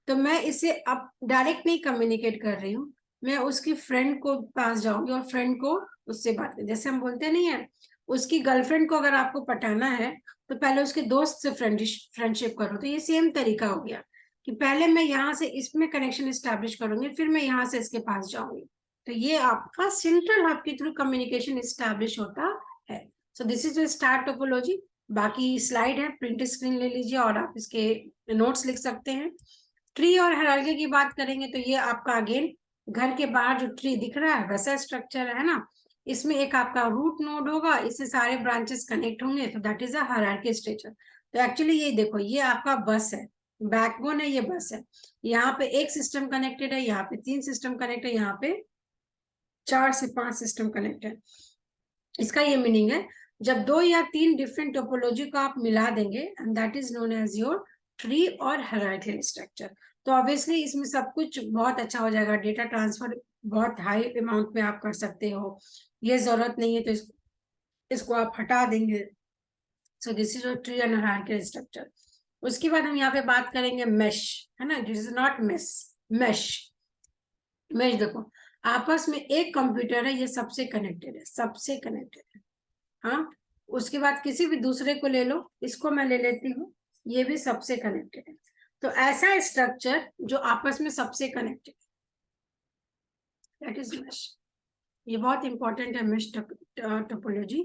तो मैं इसे अब डायरेक्ट नहीं कम्युनिकेट कर रही हूँ, मैं उसकी फ्रेंड को पास जाऊंगी और फ्रेंड को उससे बात कर, जैसे हम बोलते नहीं है, उसकी गर्लफ्रेंड को अगर आपको पटाना है तो पहले उसके दोस्त से फ्रेंडशिप करो। तो ये सेम तरीका हो गया कि पहले मैं यहाँ से इसमें कनेक्शन स्टैब्लिश करूंगी, फिर मैं यहाँ से इसके पास जाऊंगी। तो ये आपका सेंट्रल हब के थ्रू कम्युनिकेशन स्टैब्लिश होता है। So this is star topology. बाकी स्लाइड है, प्रिंट स्क्रीन ले लीजिए और आप इसके नोट्स लिख सकते हैं। ट्री और हायरार्की की बात करेंगे तो ये आपका अगेन घर के बाहर जो ट्री दिख रहा है वैसा स्ट्रक्चर है ना। इसमें एक आपका रूट नोड होगा, इससे सारे ब्रांचेस कनेक्ट होंगे, तो that is a hierarchy structure. तो एक्चुअली ये देखो, ये आपका बस है, बैकबोन है, ये बस है। यहाँ पे एक सिस्टम कनेक्टेड है, यहाँ पे 3 सिस्टम कनेक्ट है, यहाँ पे 4 से 5 सिस्टम कनेक्ट है। इसका ये मीनिंग है, जब 2 या 3 डिफरेंट टोपोलॉजी को आप मिला देंगे, and that is known as your tree और हायरार्किकल स्ट्रक्चर। तो ऑब्वियसली इसमें सब कुछ बहुत अच्छा हो जाएगा, डेटा ट्रांसफर बहुत हाई अमाउंट में आप कर सकते हो, ये जरूरत नहीं है तो इसको आप हटा देंगे। सो this is your tree and hierarchical structure. उसके बाद हम यहाँ पे बात करेंगे मेश, है ना, this is not mess, mesh. Mesh देखो, आपस में एक कंप्यूटर है, ये सबसे कनेक्टेड है, सबसे कनेक्टेड है। हाँ, उसके बाद किसी भी दूसरे को ले लो, इसको मैं ले लेती हूँ, ये भी सबसे कनेक्टेड है। तो ऐसा स्ट्रक्चर जो आपस में सबसे कनेक्टेड, दैट इज मेश। ये बहुत इंपॉर्टेंट है mesh topology.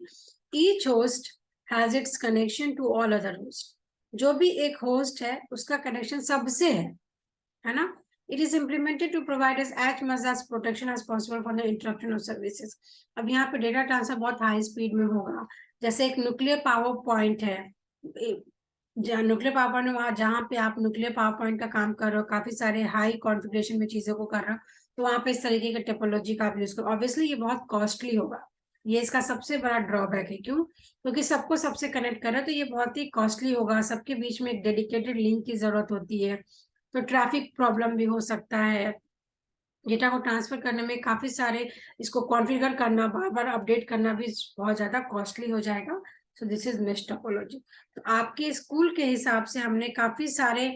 Each host has its connection to all other host. जो भी एक होस्ट है उसका कनेक्शन सबसे है ना। It is implemented to provide as much as protection as possible for the interruption of services. अब यहाँ पे डेटा ट्रांसफर बहुत हाई स्पीड में होगा। जैसे एक न्यूक्लियर पावर पॉइंट है, न्यूक्लियर पावर पॉइंट, वहां जहाँ पे आप न्यूक्लियर पावर पॉइंट का काम कर रहे हो, काफी सारे हाई कॉन्फ़िगरेशन में चीजों को कर रहे हो, तो वहां पे इस तरीके के टेक्नोलॉजी का आप यूज करो। ऑब्वियसली ये बहुत कॉस्टली होगा, ये इसका सबसे बड़ा ड्रॉबैक है। क्यों? क्योंकि सबको सबसे कनेक्ट कर रहा है, तो ये बहुत ही कॉस्टली होगा, सबके बीच में एक डेडिकेटेड लिंक की जरूरत होती है, तो ट्रैफिक प्रॉब्लम भी हो सकता है। डेटा को ट्रांसफर करने में काफी सारे, इसको कॉन्फ़िगर करना, बार बार अपडेट करना भी बहुत ज्यादा कॉस्टली हो जाएगा। सो दिस इज मेश टोपोलॉजी। तो आपके स्कूल के हिसाब से हमने काफी सारे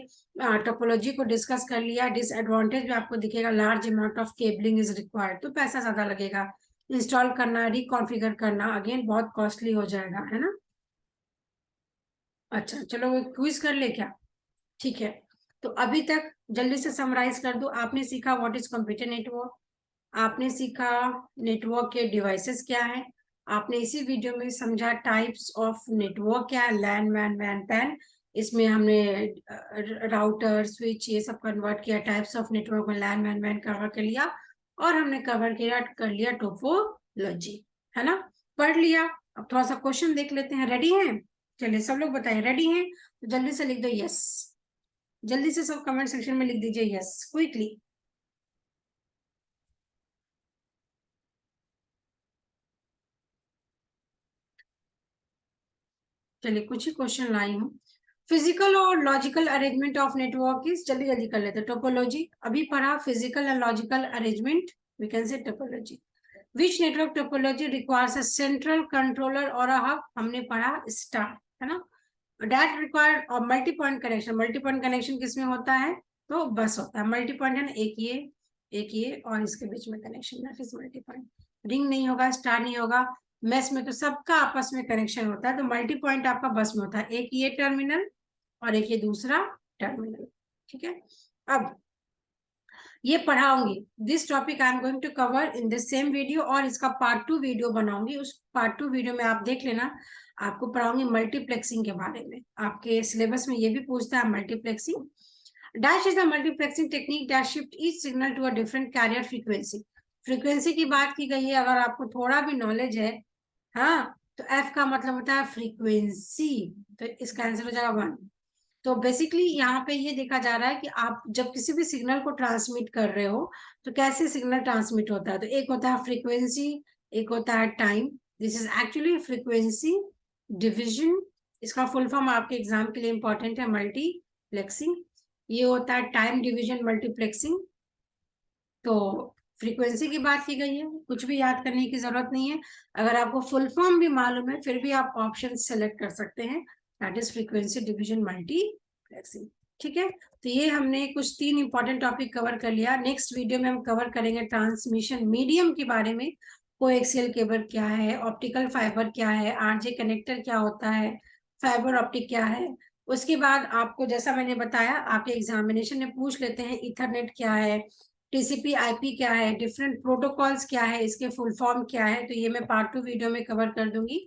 टोपोलॉजी को डिस्कस कर लिया। डिसएडवांटेज भी आपको दिखेगा, large amount of cabling is required, तो पैसा ज्यादा लगेगा, इंस्टॉल करना, रिकॉन्फ़िगर करना अगेन बहुत कॉस्टली हो जाएगा, है ना। अच्छा चलो, क्विज कर ले क्या? ठीक है, तो अभी तक जल्दी से समराइज कर दो। आपने सीखा व्हाट इज कंप्यूटर नेटवर्क, आपने सीखा नेटवर्क के डिवाइसेस क्या है, आपने इसी वीडियो में समझा टाइप्स ऑफ नेटवर्क क्या है, लैन वैन वैन पैन, इसमें हमने राउटर स्विच ये सब कन्वर्ट किया, टाइप्स ऑफ नेटवर्क में लैन वैन वैन कवर कर लिया, और हमने कवर किया कर लिया टोपोलॉजी, है ना, पढ़ लिया। अब थोड़ा सा क्वेश्चन देख लेते हैं, रेडी हैं? चलिए सब लोग बताएं, रेडी हैं तो जल्दी से लिख दो यस, जल्दी से सब कमेंट सेक्शन में लिख दीजिए यस क्विकली। चलिए कुछ ही क्वेश्चन लाई हूँ। फिजिकल और logical arrangement of network is, जल्दी जल्दी कर लेते हैं। टोपोलॉजी अभी पढ़ा, physical and logical arrangement, we can say topology. Which network topology requires a central controller और अ हब, हमने पढ़ा स्टार, है ना। दैट रिक्वायर और multi point connection, multi point connection किसमें होता है? तो बस होता है मल्टी पॉइंट, है ना, एक ये और इसके बीच में connection, that is multi point. Ring नहीं होगा, स्टार नहीं होगा, मेस में तो सबका आपस में कनेक्शन होता है, तो मल्टी पॉइंट आपका बस में होता है, एक ये टर्मिनल और एक ये दूसरा टर्मिनल, ठीक है। अब ये पढ़ाऊंगी, this topic I am going to cover in this same video, और इसका पार्ट 2 वीडियो बनाऊंगी, उस पार्ट 2 वीडियो में आप देख लेना, आपको पढ़ाऊंगी मल्टीप्लेक्सिंग के बारे में। आपके सिलेबस में ये भी पूछता है multiplexing. Dash is the multiplexing technique that shift each signal to a different carrier frequency. Frequency की बात की गई है, अगर आपको थोड़ा भी नॉलेज है, हाँ, तो एफ का मतलब होता है फ्रीक्वेंसी, तो इसका आंसर हो जाएगा 1। तो बेसिकली यहाँ पे ये देखा जा रहा है कि आप जब किसी भी सिग्नल को ट्रांसमिट कर रहे हो, तो कैसे सिग्नल ट्रांसमिट होता है, तो एक होता है फ्रीक्वेंसी, एक होता है time. This is actually frequency division, इसका फुल फॉर्म आपके एग्जाम के लिए इंपॉर्टेंट है, मल्टीप्लेक्सिंग। ये होता है टाइम डिविजन मल्टीप्लेक्सिंग। तो फ्रीक्वेंसी की बात की गई है, कुछ भी याद करने की जरूरत नहीं है, अगर आपको फुल फॉर्म भी मालूम है फिर भी आप ऑप्शन सेलेक्ट कर सकते हैं, that is frequency division multiplexing, ठीक है। तो ये हमने कुछ 3 इंपॉर्टेंट टॉपिक कवर कर लिया। नेक्स्ट वीडियो में हम कवर करेंगे ट्रांसमिशन मीडियम के बारे में, कोएक्सियल केबल क्या है, ऑप्टिकल फाइबर क्या है, आरजे कनेक्टर क्या होता है, फाइबर ऑप्टिक क्या है। उसके बाद आपको, जैसा मैंने बताया, आपके एग्जामिनेशन में पूछ लेते हैं इथरनेट क्या है, टीसीपी आईपी क्या है, डिफरेंट प्रोटोकॉल्स क्या है, इसके फुल फॉर्म क्या है, तो ये मैं पार्ट 2 वीडियो में कवर कर दूंगी।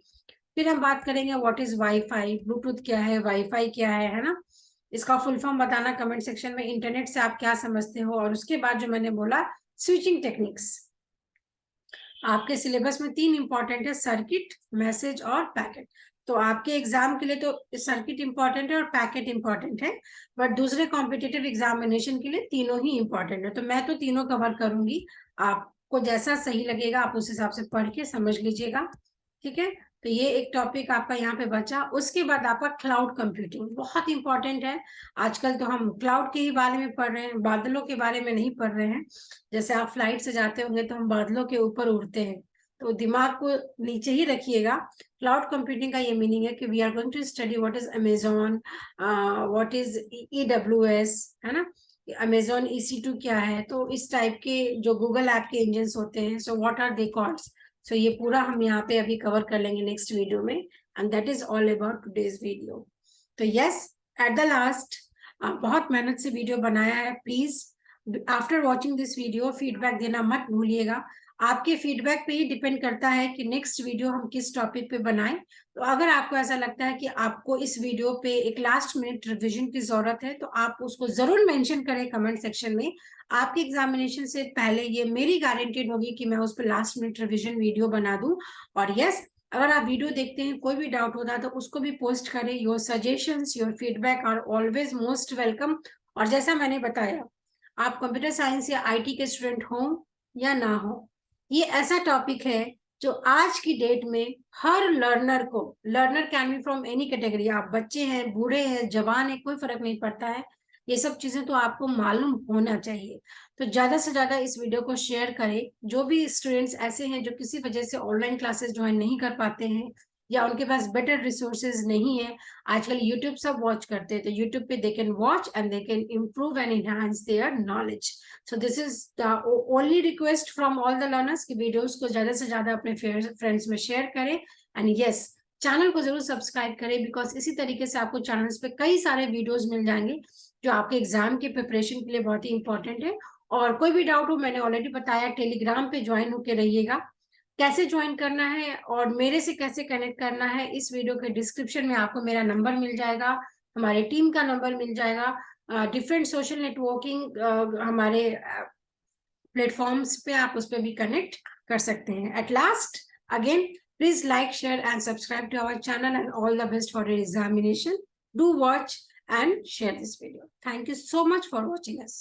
फिर हम बात करेंगे व्हाट इज वाईफाई, ब्लूटूथ क्या है, वाईफाई क्या है ना, इसका फुल फॉर्म बताना कमेंट सेक्शन में, इंटरनेट से आप क्या समझते हो। और उसके बाद जो मैंने बोला स्विचिंग टेक्निक्स, आपके सिलेबस में 3 इंपॉर्टेंट है, सर्किट, मैसेज और पैकेट। तो आपके एग्जाम के लिए तो सर्किट इंपॉर्टेंट है और पैकेट इंपॉर्टेंट है, बट दूसरे कॉम्पिटिटिव एग्जामिनेशन के लिए तीनों ही इंपॉर्टेंट है। तो मैं तो तीनों कवर करूंगी, आपको जैसा सही लगेगा आप उस हिसाब से पढ़ के समझ लीजिएगा, ठीक है। तो ये एक टॉपिक आपका यहाँ पे बचा। उसके बाद आपका क्लाउड कंप्यूटिंग बहुत इंपॉर्टेंट है। आजकल तो हम क्लाउड के ही बारे में पढ़ रहे हैं, बादलों के बारे में नहीं पढ़ रहे हैं। जैसे आप फ्लाइट से जाते होंगे तो हम बादलों के ऊपर उड़ते हैं, तो दिमाग को नीचे ही रखिएगा। क्लाउड कंप्यूटिंग का ये मीनिंग है कि we are going to study what is Amazon, what is EWS, है ना, अमेजोन EC2 क्या है। तो इस टाइप के जो गूगल ऐप के इंजन होते हैं, so what are they called. So ये पूरा हम यहाँ पे अभी कवर कर लेंगे नेक्स्ट वीडियो में, and that is all about today's video. तो यस, एट द लास्ट, बहुत मेहनत से वीडियो बनाया है। Please after watching this video feedback देना मत भूलिएगा। आपके फीडबैक पे ही डिपेंड करता है कि नेक्स्ट वीडियो हम किस टॉपिक पे बनाएं। तो अगर आपको ऐसा लगता है कि आपको इस वीडियो पे एक लास्ट मिनट रिवीजन की जरूरत है, तो आप उसको जरूर मेंशन करें कमेंट सेक्शन में। आपके एग्जामिनेशन से पहले ये मेरी गारंटीड होगी कि मैं उस पर लास्ट मिनट रिवीजन वीडियो बना दूं। और यस, अगर आप वीडियो देखते हैं कोई भी डाउट होता है तो उसको भी पोस्ट करें। Your suggestions, your feedback are always most welcome. और जैसा मैंने बताया, आप कंप्यूटर साइंस या IT के स्टूडेंट हो या ना हो, ये ऐसा टॉपिक है जो आज की डेट में हर लर्नर को, learner can be from any category, आप बच्चे हैं, बूढ़े हैं, जवान है, कोई फर्क नहीं पड़ता है। ये सब चीजें तो आपको मालूम होना चाहिए। तो ज्यादा से ज्यादा इस वीडियो को शेयर करें। जो भी स्टूडेंट्स ऐसे हैं जो किसी वजह से ऑनलाइन क्लासेस ज्वाइन नहीं कर पाते हैं या उनके पास बेटर रिसोर्सेज नहीं है, आजकल यूट्यूब सब वॉच करते हैं, तो यूट्यूब पे they can watch and they can improve and enhance their knowledge. So this is the only request from all the learners कि वीडियोस को ज्यादा से ज्यादा अपने फ्रेंड्स में शेयर करें। एंड यस, चैनल को जरूर सब्सक्राइब करें, बिकॉज इसी तरीके से आपको चैनल्स पे कई सारे वीडियोस मिल जाएंगे जो आपके एग्जाम के प्रिपरेशन के लिए बहुत ही इंपॉर्टेंट है। और कोई भी डाउट हो, मैंने ऑलरेडी बताया, टेलीग्राम पे ज्वाइन होके रहिएगा। कैसे ज्वाइन करना है और मेरे से कैसे कनेक्ट करना है, इस वीडियो के डिस्क्रिप्शन में आपको मेरा नंबर मिल जाएगा, हमारे टीम का नंबर मिल जाएगा। डिफरेंट सोशल नेटवर्किंग हमारे प्लेटफॉर्म्स पे आप उस पर भी कनेक्ट कर सकते हैं। At last, again, please like, share and subscribe to our channel, and all the best for your examination. Do watch and share this video. Thank you so much for watching us.